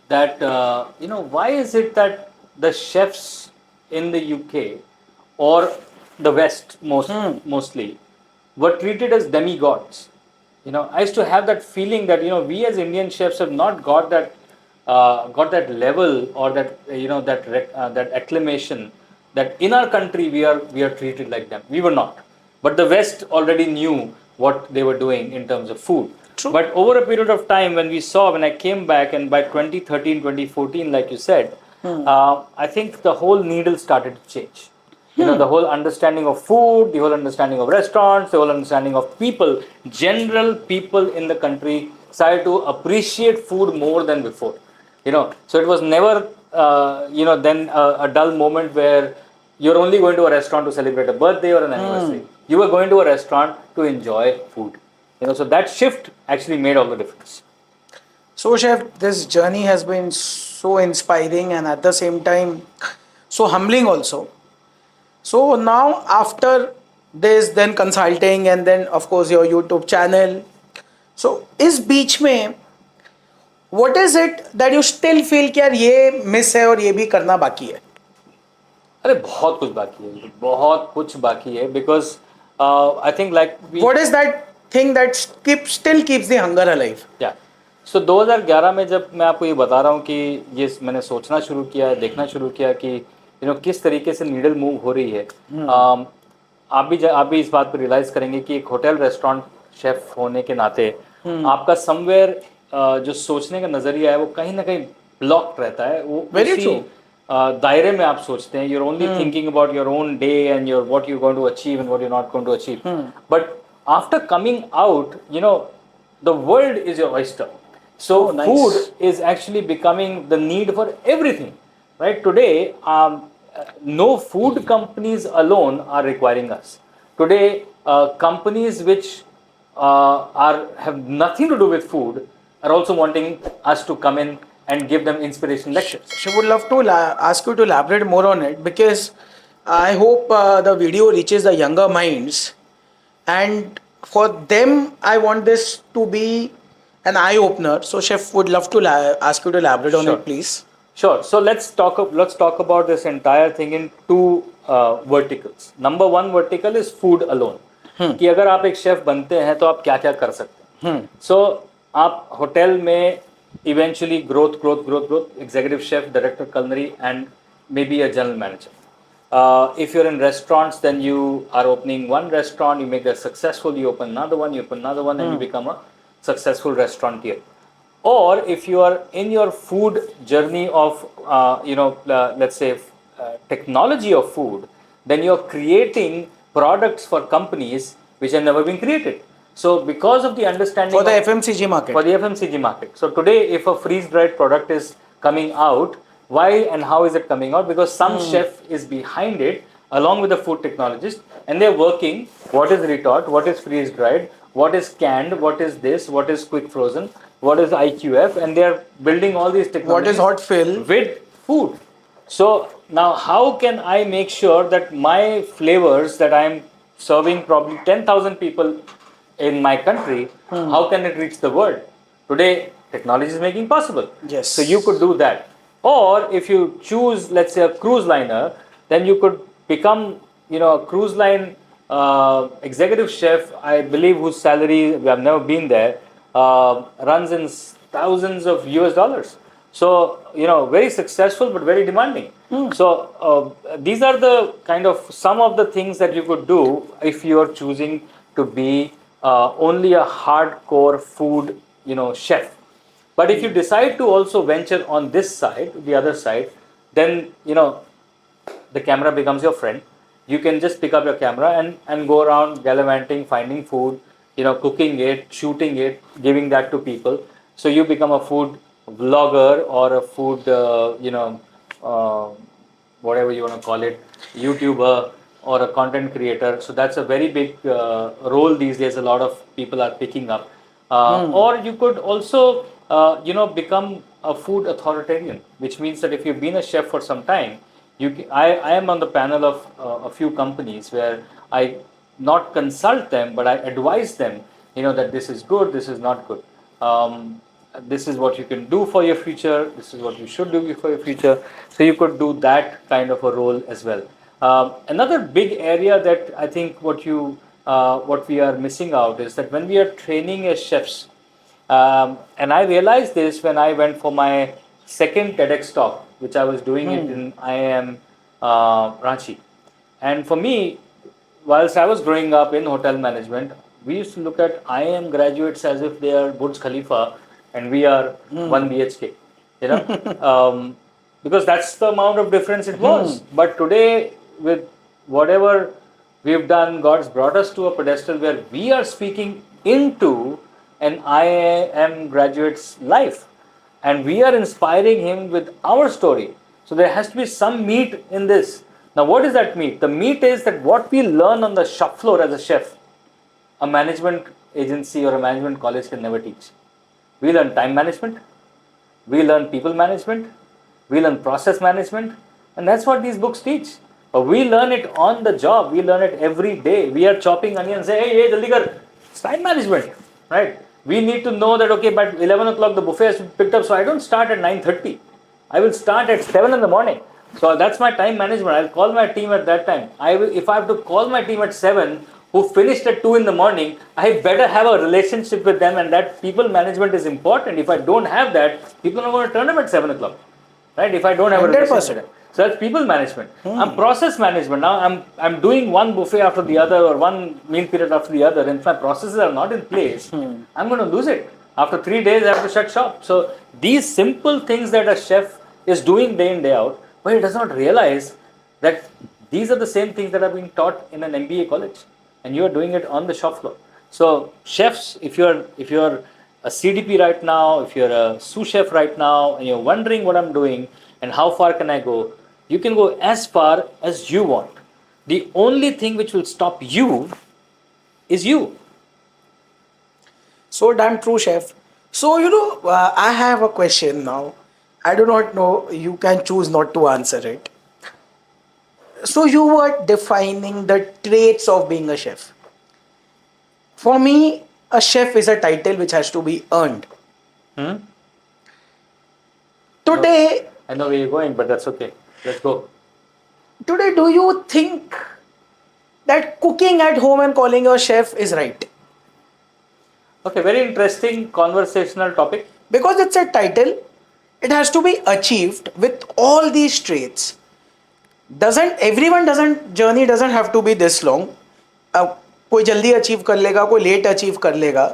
that, why is it that the chefs in the UK or the West mostly were treated as demigods? I used to have that feeling that, we as Indian chefs have not got that level or that, that acclamation that in our country we are treated like them. We were not. But the West already knew what they were doing in terms of food. True. But over a period of time when I came back and by 2013, 2014, like you said, I think the whole needle started to change. The whole understanding of food, the whole understanding of restaurants, the whole understanding of people, general people in the country started to appreciate food more than before. So it was never, then a dull moment where you're only going to a restaurant to celebrate a birthday or an anniversary. You were going to a restaurant to enjoy food. So that shift actually made all the difference. So chef, this journey has been so inspiring and at the same time so humbling also. So now after this, then consulting and then of course your YouTube channel. So इस बीच में what is it that you still feel कि यार ये miss है और ये भी करना बाकी है? अरे बहुत कुछ बाकी है because I think like what is that thing that still keeps the hunger alive? Yeah. So 2011 में जब मैं आपको ये बता रहा हूँ कि ये मैंने सोचना शुरू किया, देखना शुरू किया कि किस तरीके से नीडल मूव हो रही है. आप भी इस बात पर रियलाइज करेंगे कि एक होटल रेस्टोरेंट शेफ होने के नाते आपका समवेयर जो सोचने का नजरिया है वो कहीं ना कहीं ब्लॉक रहता है. वो दायरे में आप सोचते हैं. you're only thinking about your own day and what you're going to achieve and what you're not going to achieve. But after coming out, the world is your oyster. So Oh, nice. food is actually becoming the need for everything, right? Today, no food companies alone are requiring us. Today, companies which are have nothing to do with food are also wanting us to come in and give them inspiration lectures. She would love to ask you to elaborate more on it, because I hope the video reaches the younger minds, and for them I want this to be an eye opener. So chef would love to ask you to elaborate on Sure. it, please. Sure. So let's talk about this entire thing in two verticals. Number one vertical is food alone. कि अगर आप एक chef बनते हैं तो आप क्या क्या कर सकते हैं. So आप होटल में eventually growth, executive chef, director culinary, and maybe a general manager. If you're in restaurants, then you are opening one restaurant, you make that successful, you open another one, and you become a successful restaurateur. Or if you are in your food journey of let's say technology of food, then you're creating products for companies which have never been created. So because of the understanding For the of, FMCG market. for the FMCG market. So today, if a freeze dried product is coming out, why and how is it coming out? Because some chef is behind it along with the food technologist, and they're working what is retort, what is freeze dried, what is canned, what is this, what is quick frozen, what is IQF, and they're building all these What technologies is hot fill? with food. So now how can I make sure that my flavors that I'm serving probably 10,000 people in my country, how can it reach the world? Today, technology is making possible. Yes. So you could do that. Or if you choose, let's say, a cruise liner, then you could become, a cruise line executive chef, I believe, whose salary, we have never been there, runs in thousands of US dollars. So, very successful but very demanding. So, these are the kind of some of the things that you could do if you are choosing to be only a hardcore food, chef. But if you decide to also venture on this side, the other side, then, the camera becomes your friend. You can just pick up your camera and go around gallivanting, finding food, cooking it, shooting it, giving that to people. So you become a food vlogger or a food, whatever you want to call it, YouTuber or a content creator. So that's a very big role these days. A lot of people are picking up. Or you could also, become a food authoritarian, which means that if you've been a chef for some time, I am on the panel of a few companies where I not consult them, but I advise them, that this is good, this is not good. This is what you can do for your future. This is what you should do for your future. So you could do that kind of a role as well. Another big area that I think what we are missing out is that when we are training as chefs, and I realized this when I went for my second TEDx talk, which I was doing it in IIM Ranchi. And for me, whilst I was growing up in hotel management, we used to look at IIM graduates as if they are Burj Khalifa and we are 1 BHK, because that's the amount of difference it was. But today, with whatever we've done, God's brought us to a pedestal where we are speaking into an IIM graduate's life, and we are inspiring him with our story. So there has to be some meat in this. Now, what is that meat? The meat is that what we learn on the shop floor as a chef, a management agency or a management college can never teach. We learn time management, we learn people management, we learn process management, and that's what these books teach. But we learn it on the job, we learn it every day. We are chopping onions, say, hey, jaldi kar. It's time management, right? We need to know that, okay, by 11 o'clock the buffet has to be picked up, so I don't start at 9:30. I will start at 7 in the morning. So that's my time management. I'll call my team at that time. If I have to call my team at 7, who finished at 2 in the morning, I better have a relationship with them, and that people management is important. If I don't have that, people are going to turn up at 7 o'clock, right? If I don't have a relationship with them. So that's people management. I'm process management. Now I'm doing one buffet after the other or one meal period after the other, and if my processes are not in place, I'm going to lose it. After 3 days, I have to shut shop. So these simple things that a chef is doing day in, day out, but he does not realize that these are the same things that are being taught in an MBA college, and you are doing it on the shop floor. So chefs, if you're a CDP right now, if you're a sous chef right now, and you're wondering what I'm doing and how far can I go, you can go as far as you want. The only thing which will stop you is you. So damn true, chef. So, I have a question now. I do not know, you can choose not to answer it. So, you were defining the traits of being a chef. For me, a chef is a title which has to be earned. Hmm? Today, I know where you're going, but that's okay. Let's go. today, do you think that cooking at home and calling your chef is right? Okay, very interesting conversational topic. Because it's a title, it has to be achieved with all these traits. Doesn't everyone doesn't journey doesn't have to be this long. अब कोई जल्दी achieve कर लेगा, कोई late achieve कर लेगा,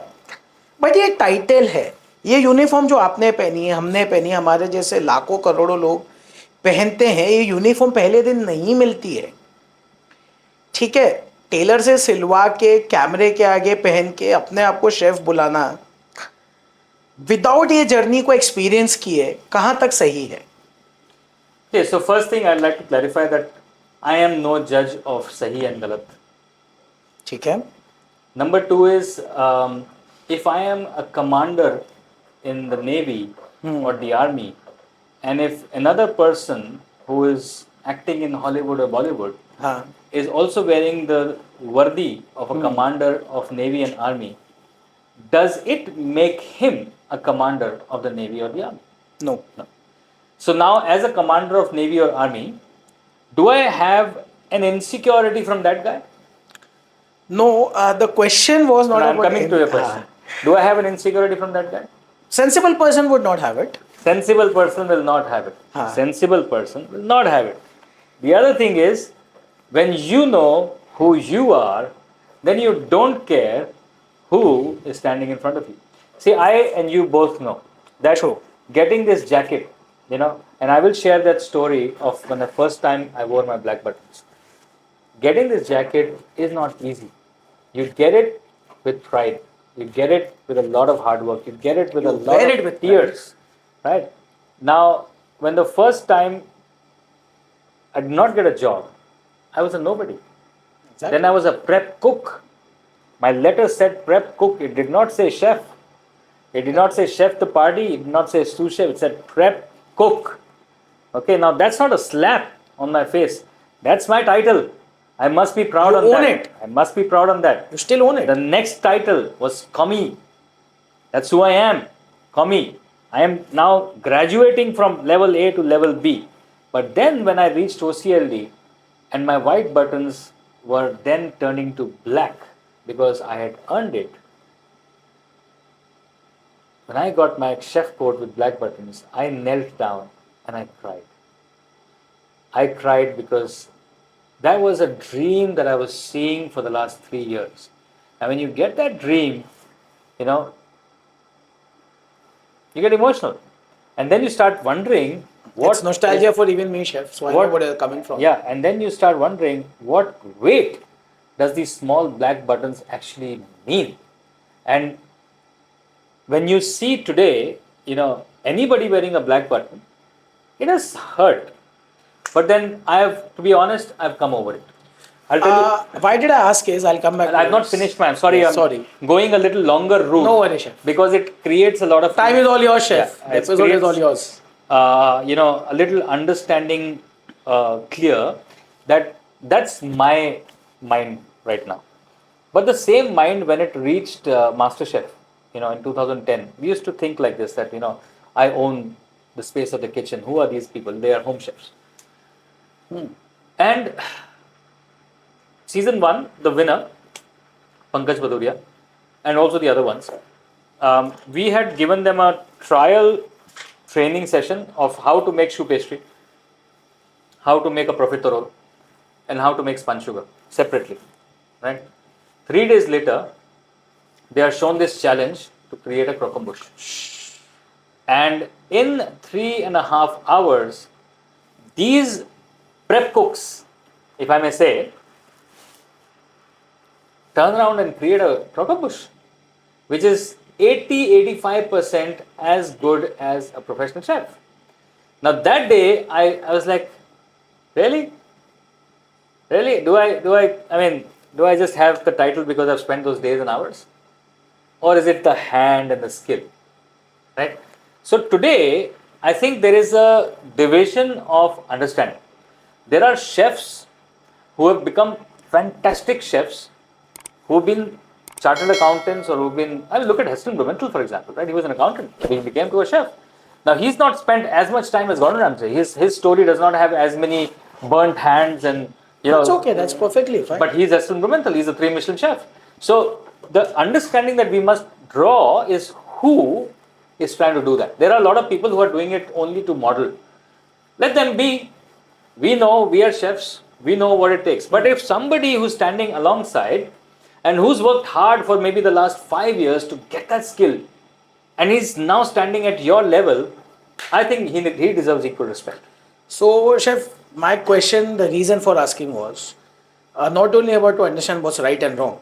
but ये title है. ये यूनिफॉर्म जो आपने पहनी है, हमने पहनी है, हमारे जैसे लाखों करोड़ों लोग पहनते हैं, ये यूनिफॉर्म पहले दिन नहीं मिलती है. ठीक है, टेलर से सिलवा के कैमरे के आगे पहन के अपने आप को शेफ बुलाना विदाउट ये जर्नी को एक्सपीरियंस किए कहाँ तक सही है? Okay, so first thing I'd like to clarify that I am no judge of Sahi and Galat. ठीक है. Number two is if I am a commander in the Navy or the Army, and if another person who is acting in Hollywood or Bollywood हाँ. is also wearing the worthy of a commander of Navy and Army, does it make him a commander of the Navy or the Army? No. No. So now, as a commander of Navy or Army, do I have an insecurity from that guy? No, the question was not No, I'm about coming to your question. Do I have an insecurity from that guy? Sensible person would not have it. Sensible person will not have it. हाँ. Sensible person will not have it. The other thing is, when you know who you are, then you don't care who is standing in front of you. See, I and you both know that True. getting this jacket, and I will share that story of when the first time I wore my black buttons. Getting this jacket is not easy. You get it with pride. You get it with a lot of hard work. You get it with a lot wear of it with tears. Right? Now, when the first time I did not get a job, I was a nobody. Exactly. Then I was a prep cook. My letter said prep cook. It did not say chef. It did not say chef the party. It did not say sous chef. It said prep cook. Okay, now that's not a slap on my face. That's my title. I must be proud You on own that. it. I must be proud on that. You still own it. The next title was Kami. That's who I am. Kami. I am now graduating from level A to level B. But then when I reached OCLD and my white buttons were then turning to black because I had earned it. When I got my chef coat with black buttons, I knelt down and I cried. I cried because that was a dream that I was seeing for the last 3 years. And when you get that dream, you get emotional. And then you start wondering what It's nostalgia for even me, chef. So I know What- where you're coming from. Yeah, and then you start wondering what weight does these small black buttons actually mean? And when you see today, anybody wearing a black button, it has hurt. But then to be honest, I've come over it. I'll tell you. Why did I ask is I'll come back. to I've not this. finished, man. Sorry, Yeah, I'm sorry. going a little longer route. No worries, chef. Because it creates a lot of Time is all yours, chef. Yeah, The it episode is creates, all yours. a little understanding clear that that's my mind right now. But the same mind when it reached MasterChef, in 2010, we used to think like this that, I own the space of the kitchen. Who are these people? They are home chefs. And season 1, the winner, Pankaj Baduria, and also the other ones, we had given them a trial training session of how to make choux pastry, how to make a profiterole, and how to make spun sugar separately. Right? 3 days later, they are shown this challenge to create a croquembouche. And in 3.5 hours, these prep cooks, if I may say, turn around and create a croquembouche, which is 80-85% as good as a professional chef. Now that day, I was like, really? Really? Do I just have the title because I've spent those days and hours? Or is it the hand and the skill? Right? So today, I think there is a division of understanding. There are chefs who have become fantastic chefs, who've been chartered accountants or who've been, I mean, look at Heston Blumenthal, for example, right? He was an accountant, he became to a chef. Now, he's not spent as much time as Gordon Ramsay. His story does not have as many burnt hands and, It's okay, that's perfectly fine. but he's Heston Blumenthal, he's a 3 Michelin chef. So, the understanding that we must draw is who is trying to do that. There are a lot of people who are doing it only to model. Let them be. We know, we are chefs, we know what it takes. But if somebody who's standing alongside and who's worked hard for maybe the last 5 years to get that skill and he's now standing at your level, I think he deserves equal respect. So, Chef, my question, the reason for asking was not only about to understand what's right and wrong.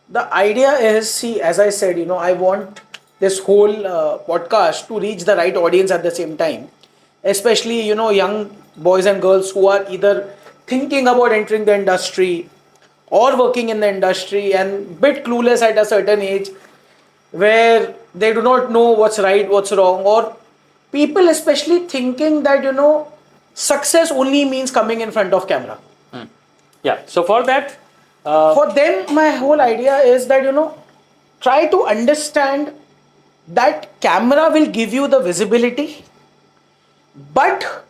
The idea is, see, as I said, I want this whole podcast to reach the right audience at the same time, especially, young boys and girls who are either thinking about entering the industry or working in the industry and bit clueless at a certain age where they do not know what's right, what's wrong, or people especially thinking that, success only means coming in front of camera. Yeah, so for that, For them, my whole idea is that, try to understand that camera will give you the visibility, but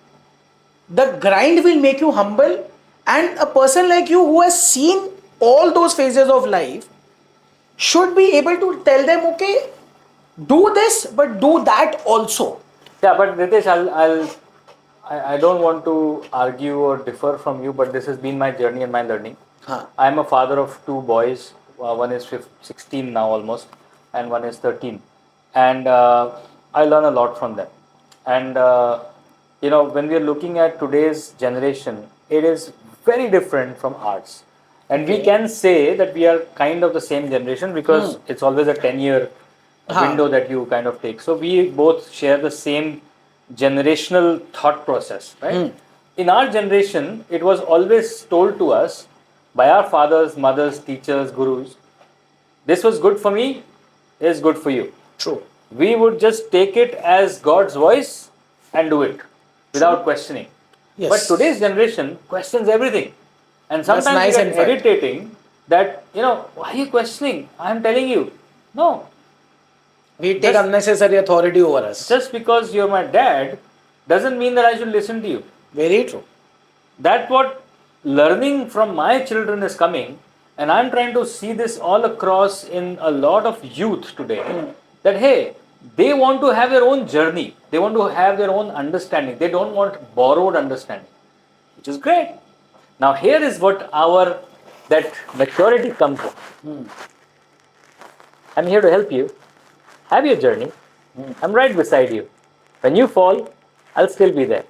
the grind will make you humble. And a person like you who has seen all those phases of life should be able to tell them, okay, do this, but do that also. yeah, but Ritesh, I don't want to argue or differ from you, but this has been my journey and my learning. Huh. I'm a father of 2 boys. One is 16 now almost, and one is 13. And I learn a lot from them. And when we are looking at today's generation, it is very different from ours. And we can say that we are kind of the same generation because it's always a 10-year window that you kind of take. So we both share the same generational thought process, right? In our generation, it was always told to us by our fathers, mothers, teachers, gurus, this was good for me, is good for you. True. We would just take it as God's voice and do it without questioning. Yes. But today's generation questions everything. And That's sometimes nice it and gets fact. irritating that, why are you questioning? I'm telling you. No. We take Just- unnecessary authority over us. Just because you're my dad doesn't mean that I should listen to you. Very true. That's what learning from my children is coming, and I'm trying to see this all across in a lot of youth today, that hey, they want to have their own journey, they want to have their own understanding, they don't want borrowed understanding, which is great. Now here is what that maturity comes from. I'm here to help you have your journey. I'm right beside you. When you fall, I'll still be there.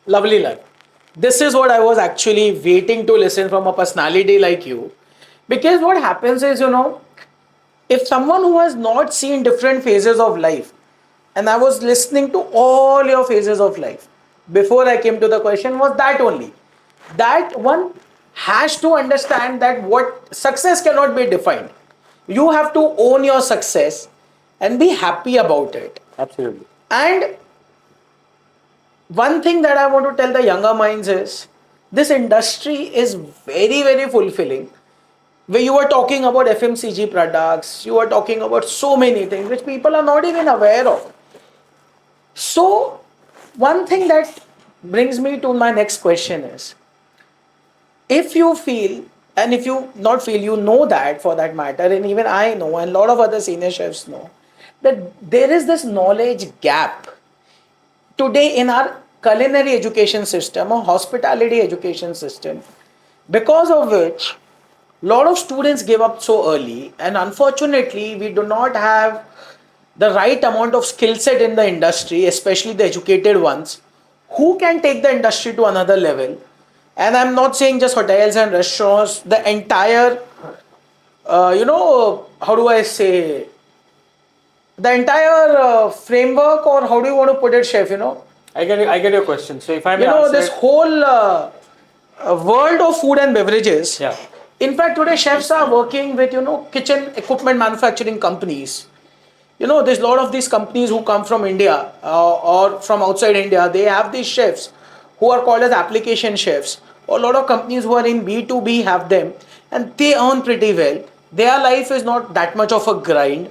Lovely love. This is what I was actually waiting to listen from a personality like you. Because what happens is, if someone who has not seen different phases of life, and I was listening to all your phases of life, before I came to the question was that only. That one has to understand that what success cannot be defined. You have to own your success and be happy about it. Absolutely. And one thing that I want to tell the younger minds is this industry is very, very fulfilling. Where you are talking about FMCG products, you are talking about so many things which people are not even aware of. So, one thing that brings me to my next question is if you feel, and if you not feel, you know that for that matter, and even I know, and a lot of other senior chefs know, that there is this knowledge gap today in our culinary education system or hospitality education system, because of which a lot of students give up so early, and unfortunately we do not have the right amount of skill set in the industry, especially the educated ones who can take the industry to another level. And I'm not saying just hotels and restaurants, the entire how do I say, the entire framework, or how do you want to put it, chef? I get your question. So if I may You know, answer this it, whole world of food and beverages. Yeah. In fact, today chefs are working with kitchen equipment manufacturing companies. There's a lot of these companies who come from India or from outside India. They have these chefs who are called as application chefs. A lot of companies who are in B2B have them, and they earn pretty well. Their life is not that much of a grind,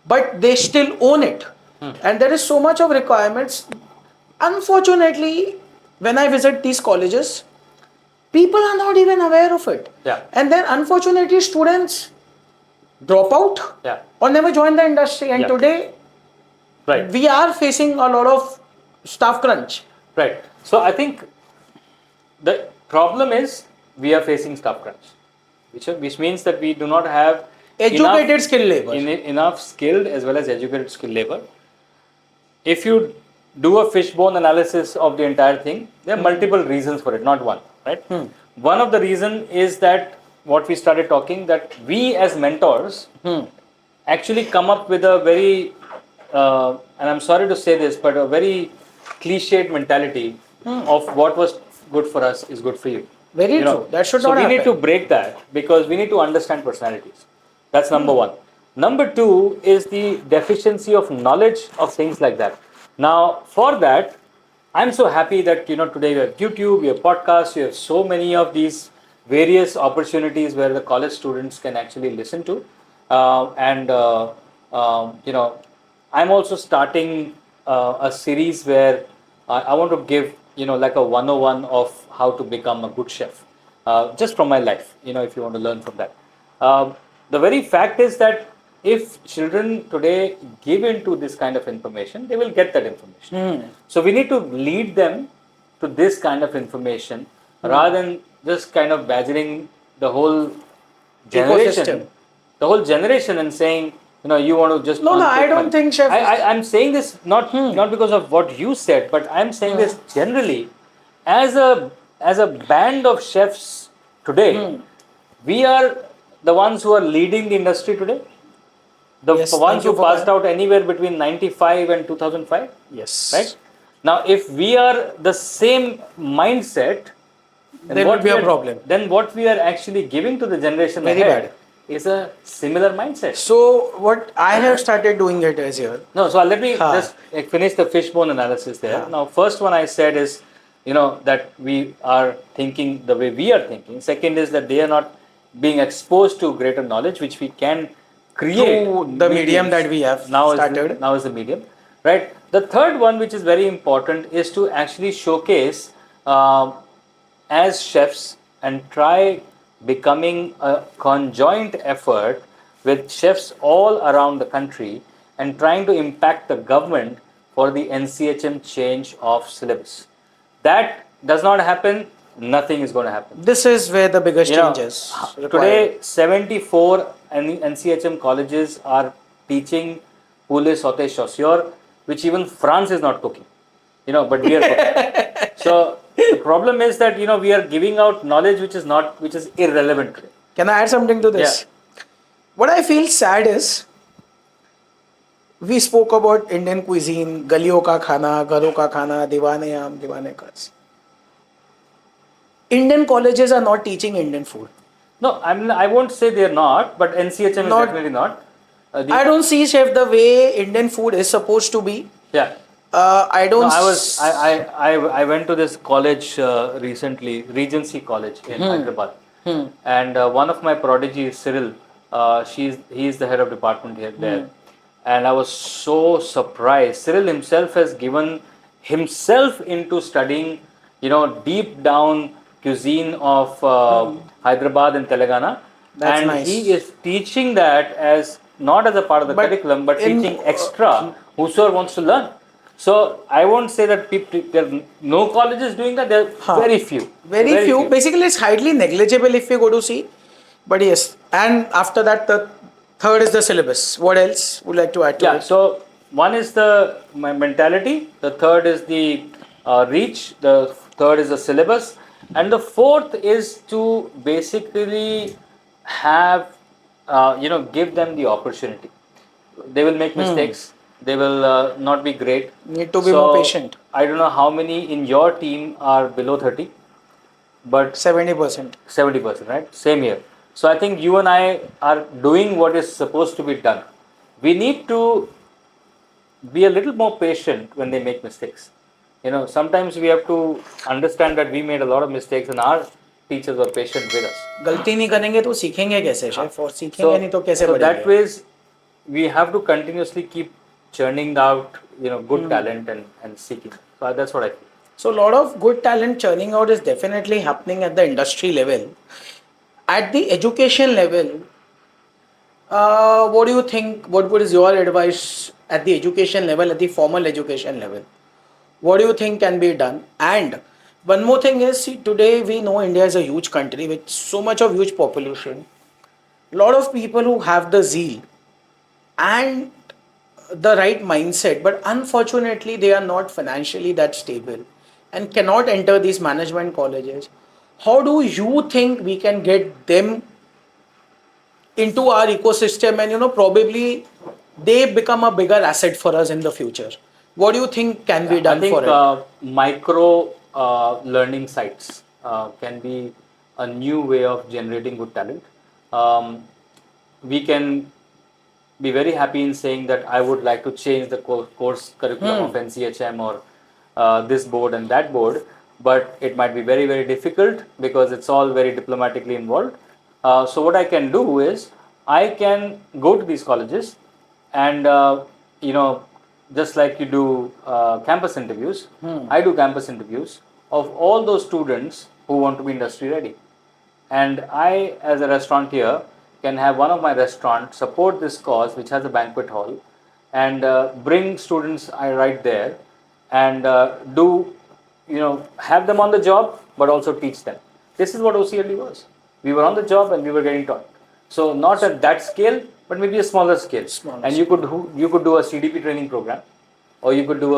but they still own it. And there is so much of requirements. Unfortunately, when I visit these colleges, people are not even aware of it. Yeah. And then unfortunately, students drop out Yeah. or never join the industry. And Yeah. today, right. we are facing a lot of staff crunch. Right. So I think the problem is we are facing staff crunch, which means that we do not have Educated skilled labor. enough skilled as well as educated skilled labor. If you do a fishbone analysis of the entire thing, there are multiple reasons for it, not one, right? One of the reason is that what we started talking, that we as mentors actually come up with a very, and I'm sorry to say this, but a very cliched mentality of what was good for us is good for you. Very true. That should not So we need happen. to break that, because we need to understand personalities. That's number one. Number two is the deficiency of knowledge of things like that. Now, for that, I'm so happy that today we have YouTube, we have podcasts, we have so many of these various opportunities where the college students can actually listen to, I'm also starting a series where I want to give like a 101 of how to become a good chef, just from my life. If you want to learn from that. The very fact is that if children today give into this kind of information, they will get that information. So we need to lead them to this kind of information rather than just kind of badgering the whole generation, Ecosystem. the whole generation, and saying, you want to just No, I don't money. think, chef. I'm saying this not because of what you said, but I'm saying this generally as a band of chefs today. We are the ones who are leading the industry today. The Yes, ones thank you who for passed that. out anywhere between 95 and 2005. Yes. Right? Now, if we are the same mindset, then There what will be we a are- problem. Then what we are actually giving to the generation Very ahead bad. is a similar mindset. So what I have started doing it is here. No, so let me Ha. just finish the fishbone analysis there. Ha. Now, first one I said is, that we are thinking the way we are thinking. Second is that they are not being exposed to greater knowledge, which we can create. Through the medium that we have started. Now is the medium, right? The third one, which is very important, is to actually showcase as chefs and try becoming a conjoint effort with chefs all around the country and trying to impact the government for the NCHM change of syllabus. That does not happen, nothing is going to happen. This is where the biggest You know, change is required. Today, 74 NCHM colleges are teaching poulet sauté chaussure, which even France is not cooking. But we are cooking. So the problem is that we are giving out knowledge which is irrelevant today. Can I add something to this? What I feel sad is, we spoke about Indian cuisine, galiyon ka khana, gharon ka khana, diwane aam, diwane kas. Indian colleges are not teaching Indian food. No, I won't say they are not, but NCHM Not- is definitely not. I don't see, chef, the way Indian food is supposed to be. Yeah. I don't. No, I went to this college recently, Regency College in Hyderabad, and one of my prodigies, Cyril, he's the head of department there, and I was so surprised. Cyril himself has given himself into studying, deep down cuisine of Hyderabad and Telangana, That's and nice. he is teaching that as not as a part of the But curriculum, but in- teaching extra whosoever wants to learn. So I won't say that there are no colleges doing that. There are very few. Very few. Basically, it's highly negligible if you go to see. But yes, and after that, the third is the syllabus. What else would you like to add to Yeah. it? So one is the mentality. The third is the reach. The third is the syllabus, and the fourth is to basically have give them the opportunity. they will make mistakes. They will not be great. Need to be more patient. I don't know how many in your team are below 30, but 70%. 70%, right? Same here. So I think you and I are doing what is supposed to be done. We need to be a little more patient when they make mistakes. Sometimes we have to understand that we made a lot of mistakes and our teachers were patient with us. गलती नहीं करेंगे तो सीखेंगे कैसे chef, और सीखेंगे नहीं तो कैसे So that बढ़ेंगे? ways we have to continuously keep churning out good talent and seeking. So that's what I feel. So a lot of good talent churning out is definitely happening at the industry level. At the education level, what do you think? What is your advice at the education level, at the formal education level? What do you think can be done? And one more thing is, see, today we know India is a huge country with so much of huge population. A lot of people who have the zeal and the right mindset, but unfortunately they are not financially that stable and cannot enter these management colleges. How do you think we can get them into our ecosystem, and probably they become a bigger asset for us in the future? What do you think can be done I think for it? micro learning sites can be a new way of generating good talent. We can be very happy in saying that I would like to change the course curriculum of NCHM or this board and that board, but it might be very, very difficult because it's all very diplomatically involved. So what I can do is I can go to these colleges and just like you do campus interviews, I do campus interviews of all those students who want to be industry ready. And I, as a restaurateur, can have one of my restaurants support this cause, which has a banquet hall, and bring students right there and have them on the job, but also teach them. This is what OCLD was. We were on the job and we were getting taught. So not at that scale, but maybe a smaller scale. And you could do a CDP training program, or you could do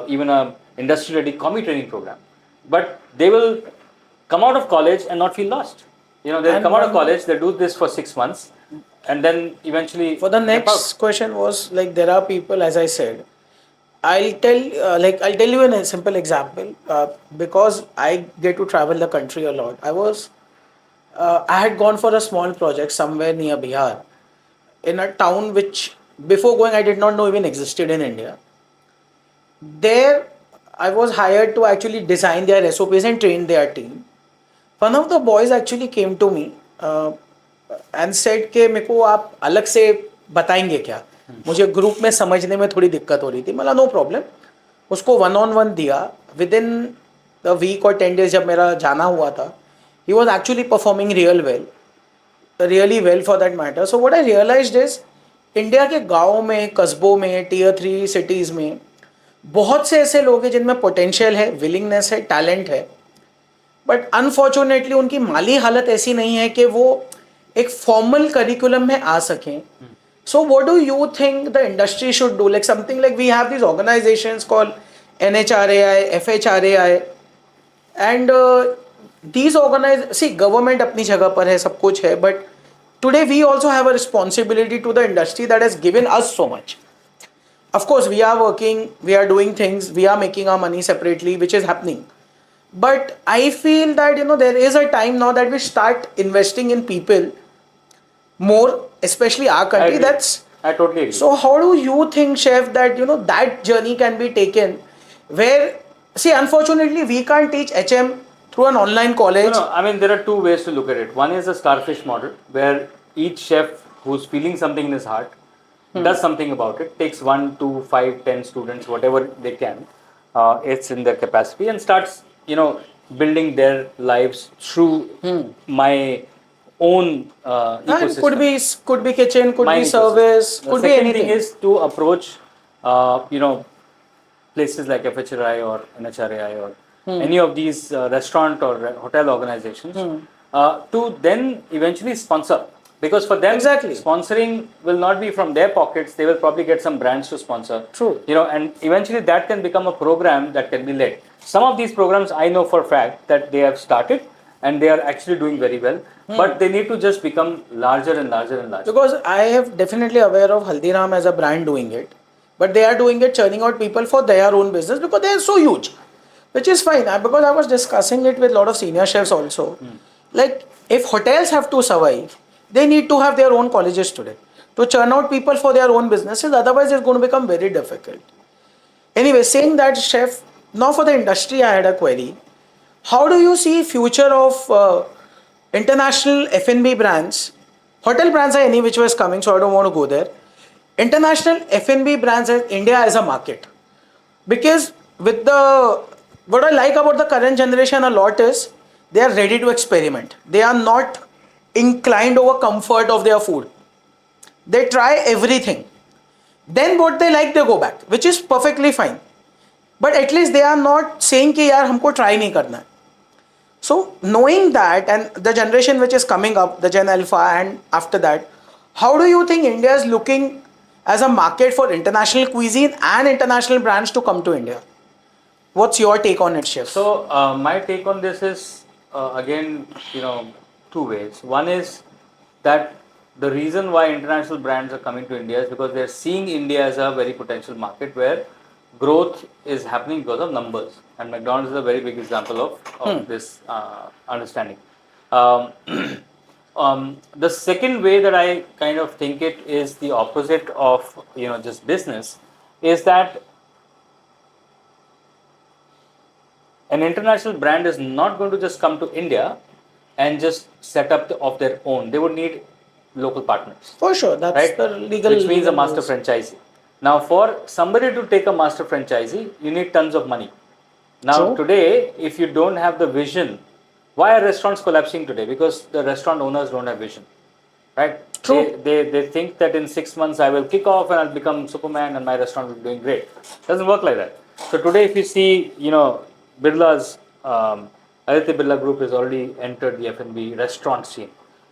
even a industry ready commie training program. But they will come out of college and not feel lost. They'll come out of college, they do this for 6 months, and then eventually. For the next question was, like, there are people, as I said, I'll tell you a simple example, because I get to travel the country a lot. I had gone for a small project somewhere near Bihar, in a town which before going I did not know even existed in India. There I was hired to actually design their SOPs and train their team. One of the boys actually came to me and said कि मेरे को आप अलग से बताएंगे क्या, मुझे group में समझने में थोड़ी दिक्कत हो रही थी. मतलब नो प्रॉब्लम, उसको 1-on-1 दिया. विद इन द वीक और 10 days जब मेरा जाना हुआ था, he was actually performing really well for that matter. So what I realized is, India के गाँव में, कस्बों में, Tier 3 cities में बहुत से ऐसे लोग हैं जिनमें पोटेंशियल है, विलिंगनेस है, टैलेंट है, बट अनफॉर्चुनेटली उनकी माली हालत ऐसी नहीं है कि वो एक फॉर्मल करिकुलम में आ सकें. So what do you think the industry should do? Like something like we have these organizations called NHRAI, FHRAI, and these see, government अपनी जगह पर है, सब कुछ है, but today we also have a responsibility to the industry that has given us so much. Of course, we are working, we are doing things, we are making our money separately, which is happening. But I feel that there is a time now that we start investing in people more, especially our country. I totally agree. So how do you think, chef, that that journey can be taken? Where, see, unfortunately, we can't teach HM through an online college. No, I mean, there are two ways to look at it. One is the starfish model, where each chef who's feeling something in his heart does something about it, takes 1, 2, 5, 10 students, whatever they can, it's in their capacity, and starts building their lives through my own ecosystem. Could be kitchen, could My be ecosystem. service, The could be second anything. thing is to approach places like FHRI or NHRAI or any of these restaurant or hotel organizations to then eventually sponsor. Because for them, Exactly. sponsoring will not be from their pockets. They will probably get some brands to sponsor. True. And eventually that can become a program that can be led. Some of these programs I know for a fact that they have started and they are actually doing very well. but they need to just become larger and larger and larger. Because I have definitely aware of Haldiram as a brand doing it, but they are doing it churning out people for their own business because they are so huge, which is fine. Because I was discussing it with a lot of senior chefs also. Like if hotels have to survive, they need to have their own colleges today to churn out people for their own businesses. Otherwise, it's going to become very difficult. Anyway, saying that, chef, now for the industry, I had a query. How do you see future of international F&B brands? Hotel brands are any which was coming, so I don't want to go there. International F&B brands in India as a market, because with the what I like about the current generation a lot is they are ready to experiment. They are not inclined over comfort of their food. They try everything. Then what they like, they go back, which is perfectly fine. But at least they are not saying कि यार हमको try नहीं करना है. So knowing that, and the generation which is coming up, the Gen Alpha and after that, how do you think India is looking as a market for international cuisine and international brands to come to India? What's your take on it, chef? So my take on this is again, two ways. One is that the reason why international brands are coming to India is because they're seeing India as a very potential market where growth is happening because of numbers, and McDonald's is a very big example of this understanding. Um, the second way that I kind of think it is the opposite of just business, is that an international brand is not going to just come to India and just set up of their own. They would need local partners. For sure, that's right? the legal. Which means a legal master rules. franchisee. Now, for somebody to take a master franchisee, you need tons of money. Now, True. today, if you don't have the vision, why are restaurants collapsing today? Because the restaurant owners don't have vision, right? True. They think that in 6 months I will kick off and I'll become Superman and my restaurant will be doing great. Doesn't work like that. So today, if you see, Birla's Aditya Birla Group has already entered the F&B restaurant scene.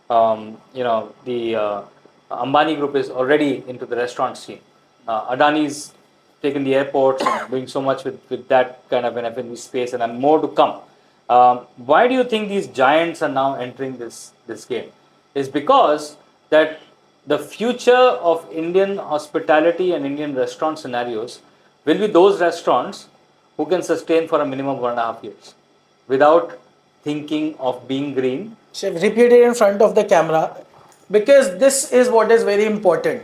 The Ambani Group is already into the restaurant scene. Adani's taken the airports and doing so much with that kind of an F&B space, and more to come. Why do you think these giants are now entering this game? Is because that the future of Indian hospitality and Indian restaurant scenarios will be those restaurants who can sustain for a minimum of 1.5 years without thinking of being green. Chef, repeat it in front of the camera, because this is what is very important.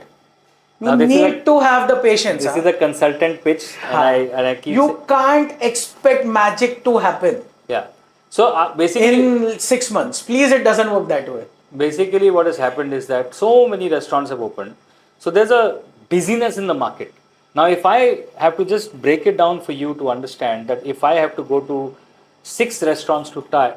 You Now, this is need to have the patience. This is a consultant pitch, and I keep You can't expect magic to happen yeah. So basically, in 6 months. Please, it doesn't work that way. basically what has happened is that so many restaurants have opened. So there's a busyness in the market. Now, if I have to just break it down for you to understand that if I have to go to 6 restaurants to try,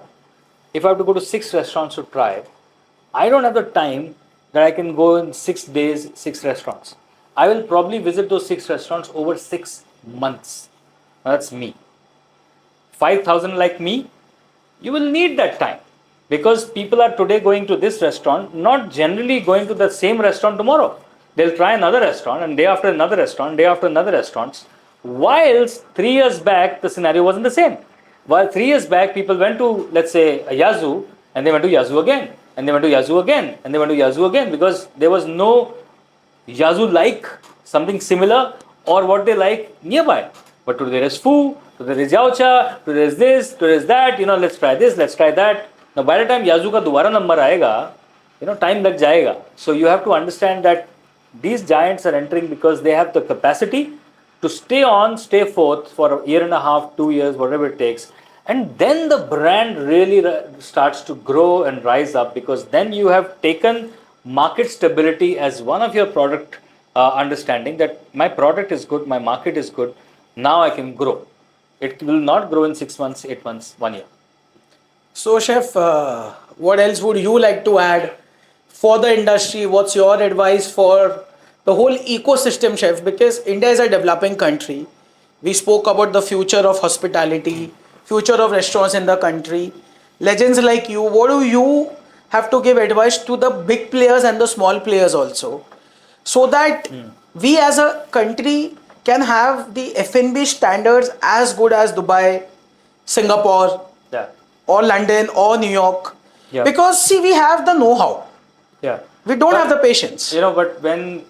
I don't have the time that I can go in 6 days, 6 restaurants. I will probably visit those 6 restaurants over 6 months. Now, that's me. 5,000 like me, you will need that time, because people are today going to this restaurant, not generally going to the same restaurant tomorrow. They'll try another restaurant, and day after another restaurant, day after another restaurant. Whilst 3 years back, the scenario wasn't the same. While 3 years back, people went to, let's say, a Yazoo, and they went to Yazoo again, and they went to Yazoo again, and they went to Yazoo again, because there was no Yazoo-like, something similar, or what they like nearby. But today there is Foo, today there is Yaocha, today there is this, today there is that, let's try this, let's try that. Now, by the time Yazoo ka dobara number aayega, time lag jayega. So you have to understand that these giants are entering because they have the capacity to stay forth for a year and a half, 2 years, whatever it takes. And then the brand really starts to grow and rise up, because then you have taken market stability as one of your product understanding, that my product is good, my market is good, now I can grow. It will not grow in 6 months, 8 months, 1 year. So, chef, what else would you like to add for the industry? What's your advice for the whole ecosystem, chef? Because India is a developing country. We spoke about the future of hospitality, future of restaurants in the country. Legends like you, what do you have to give advice to the big players and the small players also, so that we as a country can have the F&B standards as good as Dubai, Singapore, Yeah. or London or New York? Yeah. Because see, we have the know-how. Yeah. We don't have the patience. You know, but when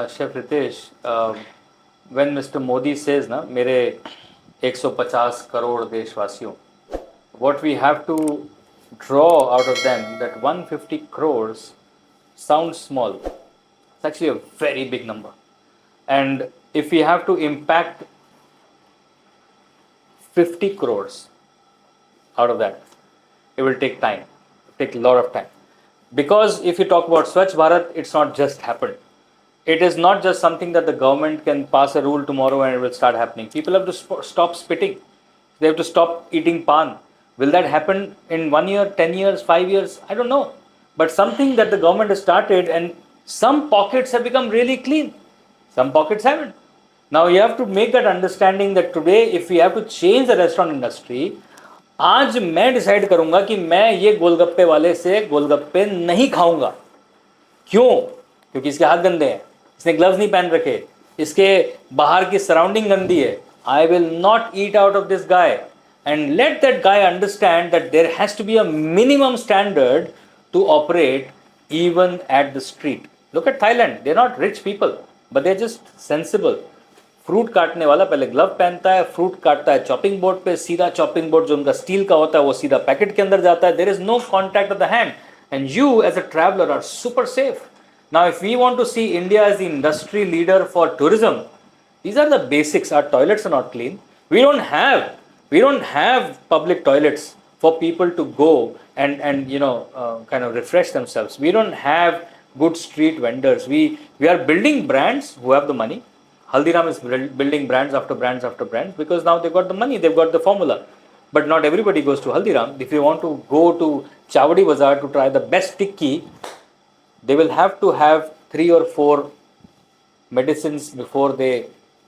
Chef Ritesh, when Mr. Modi says ना मेरे 150 करोड़ देशवासियों, what we have to draw out of them that 150 crores sounds small. It's actually a very big number, and if we have to impact 50 crores out of that, it will take time, take a lot of time. Because if you talk about Swachh Bharat, it's not just happened. It is not just something that the government can pass a rule tomorrow and it will start happening. People have to stop spitting. They have to stop eating pan. Will that happen in 1 year, 10 years, 5 years? I don't know. But something that the government has started, and some pockets have become really clean. Some pockets haven't. Now you have to make that understanding that today, if we have to change the restaurant industry, आज मैं decide करूंगा कि मैं ये गोलगप्पे वाले से गोलगप्पे नहीं खाऊंगा. क्यों? क्योंकि इसके हाथ गंदे हैं, इसने ग्लव्स नहीं पहन रखे, इसके बाहर की सराउंडिंग गंदी है. I will not eat out of this guy, and let that guy understand that there has to be a minimum standard to operate even at the street. Look at Thailand. They're not rich people, but they're just sensible. Fruit काटने वाला पहले glove पहनता है, fruit काटता है chopping board पे, सीधा chopping board जो उनका स्टील का होता है वो सीधा पैकेट के अंदर जाता है. There is no contact of the hand, and you as a traveller are super safe. Now if we want to see India as the industry leader for tourism, these are the basics. Our toilets are not clean. We don't have public toilets for people to go and kind of refresh themselves. We don't have good street vendors. We are building brands who have the money. Haldiram is building brands after brands after brands because now they've got the money, they've got the formula. But not everybody goes to Haldiram. If you want to go to Chavadi Bazaar to try the best tikki, they will have to have 3 or 4 medicines before they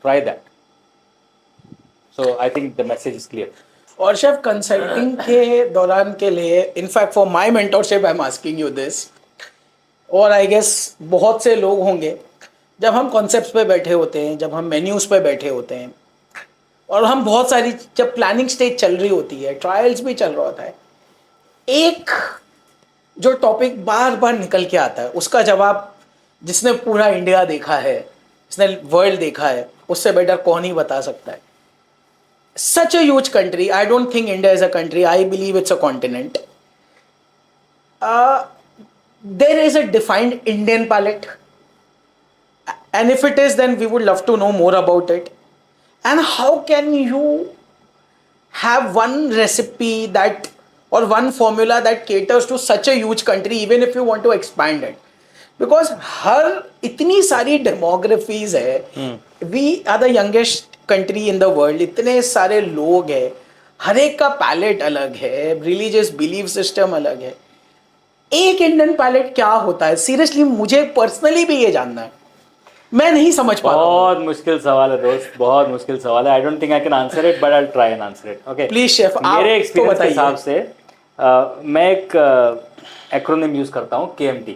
try that. So I think the message is clear. और chef consulting के दौरान के लिए, in fact for my mentorship I am asking you this, और I guess बहुत से लोग होंगे जब हम कॉन्सेप्ट्स पे बैठे होते हैं, जब हम मेन्यूज़ पे बैठे होते हैं, और हम बहुत सारी, जब प्लानिंग स्टेज चल रही होती है, ट्रायल्स भी चल रहा होता है, एक जो टॉपिक बार बार निकल के आता है उसका जवाब जिसने पूरा इंडिया देखा है, जिसने वर्ल्ड देखा है, उससे बेटर कौन ही बता सकता है. Such a huge country. I don't think India is a country. I believe it's a continent. There is a defined Indian palate. And if it is, then we would love to know more about it. And how can you have one recipe that, or one formula that caters to such a huge country, even if you want to expand it? Because हर इतनी सारी demographies है. We are the youngest country in the world. इतने सारे लोग हैं, हर एक का palette अलग है, रिलीजियस बिलीफ सिस्टम अलग है. एक इंडियन पैलेट क्या होता है? सीरियसली मुझे पर्सनली भी ये जानना है, मैं नहीं समझ पा रहा हूँ. बहुत मुश्किल सवाल है दोस्त, बहुत मुश्किल सवाल है. I don't think I can answer it, but I will try and answer it. Okay please chef, मेरे एक्सपीरियंस के हिसाब से मैं एक एक्रोनिम यूज करता हूँ, KMT,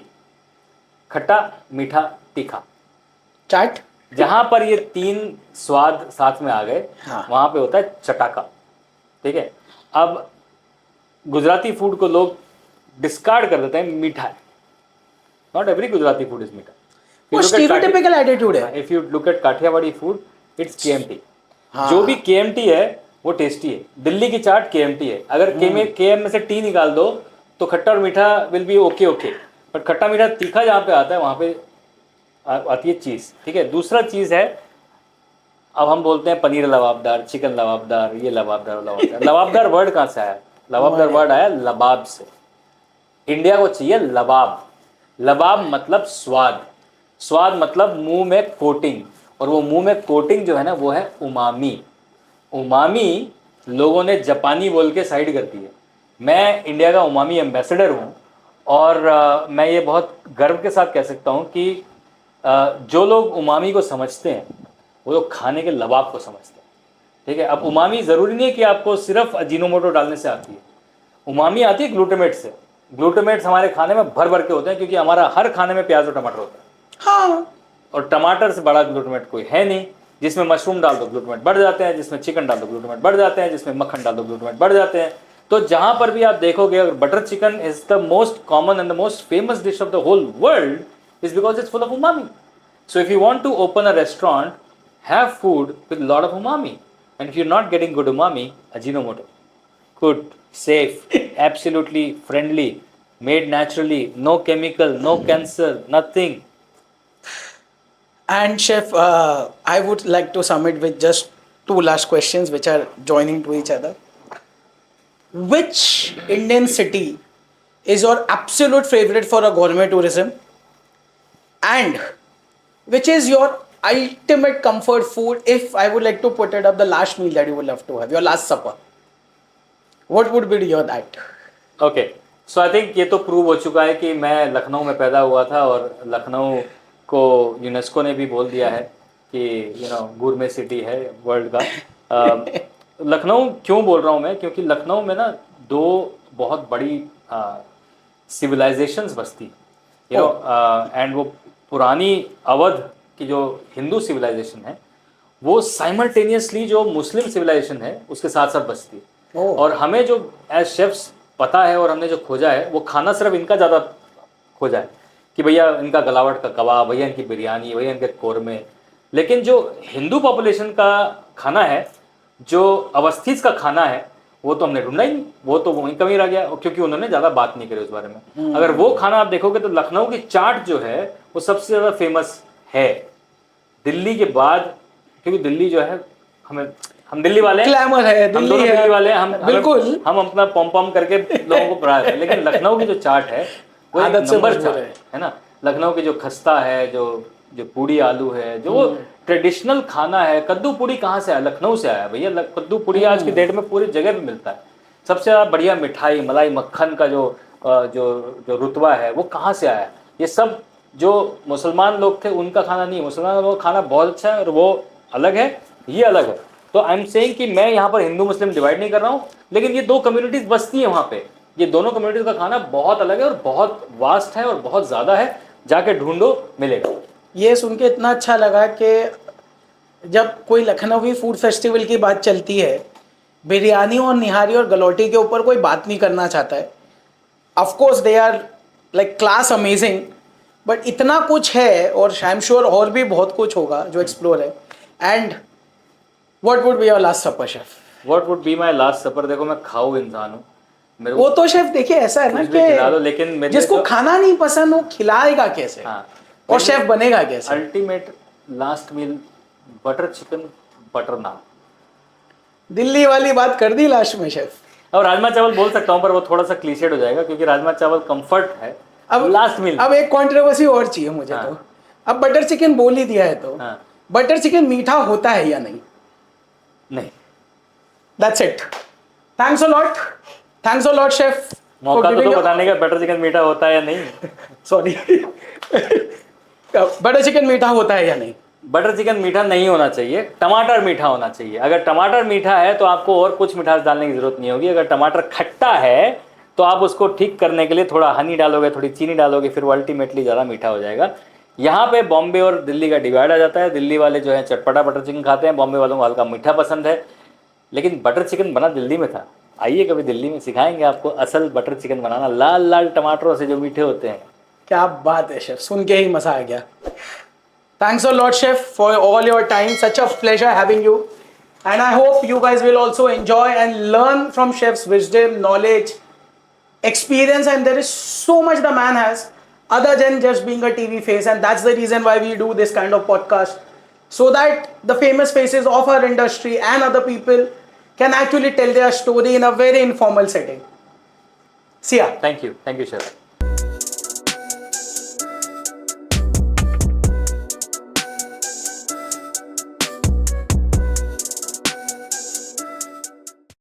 खट्टा मीठा तीखा चाट. जहां पर ये 3 स्वाद साथ में आ गए, हाँ. वहां पे होता है चटाका. ठीक है. अब गुजराती फूड को लोग डिस्कार्ड कर देते हैं, मीठा है. Not every Gujarati food is मीठा. वो स्टीरियोटाइपिकल एटीट्यूड है. If you look at Kathiawadi food, it's KMT. जो भी KMT है वो टेस्टी है. दिल्ली की चाट KMT है. अगर KM में से T निकाल दो तो खट्टा और मीठा विल बी ओके. बट खट्टा मीठा तीखा जहाँ पे आता है वहाँ पे आती है चीज़. ठीक है. दूसरा चीज़ है, अब हम बोलते हैं पनीर लबाबदार, चिकन लबाबदार, ये लबाबदार. लबाबदार वर्ड कहाँ से आया? लबाबदार वर्ड आया लबाब से. इंडिया को चाहिए लबाब. लबाब मतलब स्वाद. स्वाद मतलब मुंह में कोटिंग, और वो मुंह में कोटिंग जो है ना वो है उमामी. उमामी लोगों ने जापानी बोल के साइड कर दी है. मैं इंडिया का उमामी एम्बेसडर हूँ, और मैं ये बहुत गर्व के साथ कह सकता हूँ कि जो लोग उमामी को समझते हैं वो लोग खाने के लबाब को समझते हैं. ठीक है. अब उमामी ज़रूरी नहीं है कि आपको सिर्फ अजीनोमोटो डालने से आती है. उमामी आती है ग्लूटामेट से. ग्लूटामेट्स हमारे खाने में भर भर के होते हैं, क्योंकि हमारा हर खाने में प्याज और टमाटर होता है. हाँ. और टमाटर से बड़ा ग्लूटामेट कोई है नहीं. जिसमें मशरूम डाल दो ग्लूटामेट बढ़ जाते हैं, जिसमें चिकन डाल दो ग्लूटामेट बढ़ जाते हैं, जिसमें मक्खन डाल दो ग्लूटामेट बढ़ जाते हैं. तो जहां पर भी आप देखोगे, अगर butter chicken is the most common and the most famous dish of the whole world, is because it's full of umami. So if you want to open a restaurant, have food with a lot of umami. And if you're not getting good umami, Ajinomoto. Good, safe, absolutely friendly, made naturally, no chemical, no cancer, nothing. And chef, I would like to sum it with just two last questions which are joining to each other. Which Indian city is your absolute favorite for a gourmet tourism? And which is your ultimate comfort food if I would like to put it up, the last meal that you would love to have, your last supper? What would be your that? Okay, so I think ये तो prove हो चुका है कि मैं लखनऊ में पैदा हुआ था और लखनऊ को यूनेस्को ने भी बोल दिया है कि गुरमे सिटी है वर्ल्ड का. लखनऊ क्यों बोल रहा हूँ मैं, क्योंकि लखनऊ में ना दो बहुत बड़ी सिविलाइजेशंस बसती, एंड वो पुरानी अवध की जो हिंदू सिविलाइजेशन है वो साइमल्टेनियसली जो मुस्लिम सिविलाइजेशन है उसके साथ साथ बसती है. और हमें जो एज शेफ्स पता है और हमने जो खोजा है वो खाना सिर्फ इनका ज़्यादा खोजा है कि भैया इनका गलावट का कबाब, भैया इनकी बिरयानी, भैया इनके कोरमे. लेकिन जो हिंदू पॉपुलेशन का खाना है, जो अवस्थीज का खाना है, वो तो हमने ढूंढा ही नहीं, वो तो वहीं कमी रह गया क्योंकि उन्होंने ज़्यादा बात नहीं करी उस बारे में. अगर वो खाना आप देखोगे तो लखनऊ की चाट जो है वो सबसे ज़्यादा फेमस है दिल्ली के बाद, क्योंकि दिल्ली जो है हम दिल्ली वाले हैं, ग्लैमर है, दिल्ली वाले हैं, हम बिल्कुल हम अपना पॉम पॉम करके लोगों को पढ़ा रहे हैं. लेकिन लखनऊ की जो चाट है वो एक नंबर चाट है ना. लखनऊ की जो खस्ता है, जो पूड़ी आलू है, जो वो ट्रेडिशनल खाना है. कद्दू पूड़ी कहाँ से आया? लखनऊ से आया भैया. कद्दू पूड़ी आज की डेट में पूरी जगह पे मिलता है. सबसे ज़्यादा बढ़िया मिठाई, मलाई मक्खन का जो रुतबा है वो कहाँ से आया? ये सब जो मुसलमान लोग थे उनका खाना नहीं. मुसलमान लोग खाना बहुत अच्छा है और वो अलग है, ये अलग है. तो आई एम सेइंग कि मैं यहाँ पर हिंदू मुस्लिम डिवाइड नहीं कर रहा हूँ, लेकिन ये दो कम्युनिटीज बसती हैं वहाँ पे. ये दोनों कम्युनिटीज का खाना बहुत अलग है और बहुत वास्ट है और बहुत ज़्यादा है. जाके ढूंढो, मिलेगा. ये सुन के इतना अच्छा लगा कि जब कोई लखनवी फूड फेस्टिवल की बात चलती है, बिरयानी और निहारी और गलौटी के ऊपर कोई बात नहीं करना चाहता है. Of course they are like class amazing, but इतना कुछ है और आई एम श्योर और भी बहुत कुछ होगा जो एक्सप्लोर है. And what would be your last supper chef? What would be my last supper? देखो मैं खाऊ इंसान हूँ, मेरे वो तो शेफ देखिए ऐसा है ना खिला दो, लेकिन कि जिसको खाना नहीं पसंद वो खिलाएगा कैसे? हाँ, और शेफ बनेगा कैसे? Ultimate last meal butter chicken, butter naan. Delhi वाली बात कर दी लास्ट में शेफ. और राजमा चावल बोल सकता हूँ पर वो थोड़ा सा क्लीशेड हो जाएगा क्योंकि राजमा चावल कंफर्ट है. अब लास्ट मील, अब एक कंट्रोवर्सी और चाहिए मुझे. हाँ. तो अब बटर चिकन बोल ही दिया है तो हाँ. बटर चिकन मीठा होता है या नहीं? नहीं. That's it. Thanks a lot chef. मौका तो बताने का बटर चिकन मीठा होता है या नहीं. सॉरी. बटर चिकन मीठा होता है या नहीं? बटर चिकन मीठा नहीं होना चाहिए, टमाटर मीठा होना चाहिए. अगर टमाटर मीठा है तो आपको और कुछ मिठास डालने की जरूरत नहीं होगी. अगर टमाटर खट्टा है तो आप उसको ठीक करने के लिए थोड़ा हनी डालोगे, थोड़ी चीनी डालोगे, फिर वो अल्टीमेटली ज़्यादा मीठा हो जाएगा. यहाँ पे बॉम्बे और दिल्ली का डिवाइड आ जाता है. दिल्ली वाले जो है चटपटा बटर चिकन खाते हैं, बॉम्बे वालों को हल्का मीठा पसंद है. लेकिन बटर चिकन बना दिल्ली में था. आइए कभी दिल्ली में सिखाएंगे आपको असल बटर चिकन बनाना, लाल लाल टमाटरों से जो मीठे होते हैं. क्या बात है शेफ, सुन के ही मजा आ गया. Thanks a lot, chef, for all your time. Such a pleasure having you. And I hope you guys will also enjoy and learn from chef's wisdom, knowledge, experience. And there is so much the man has other than just being a TV face. And that's the reason why we do this kind of podcast. So that the famous faces of our industry and other people can actually tell their story in a very informal setting. See ya. Thank you, chef.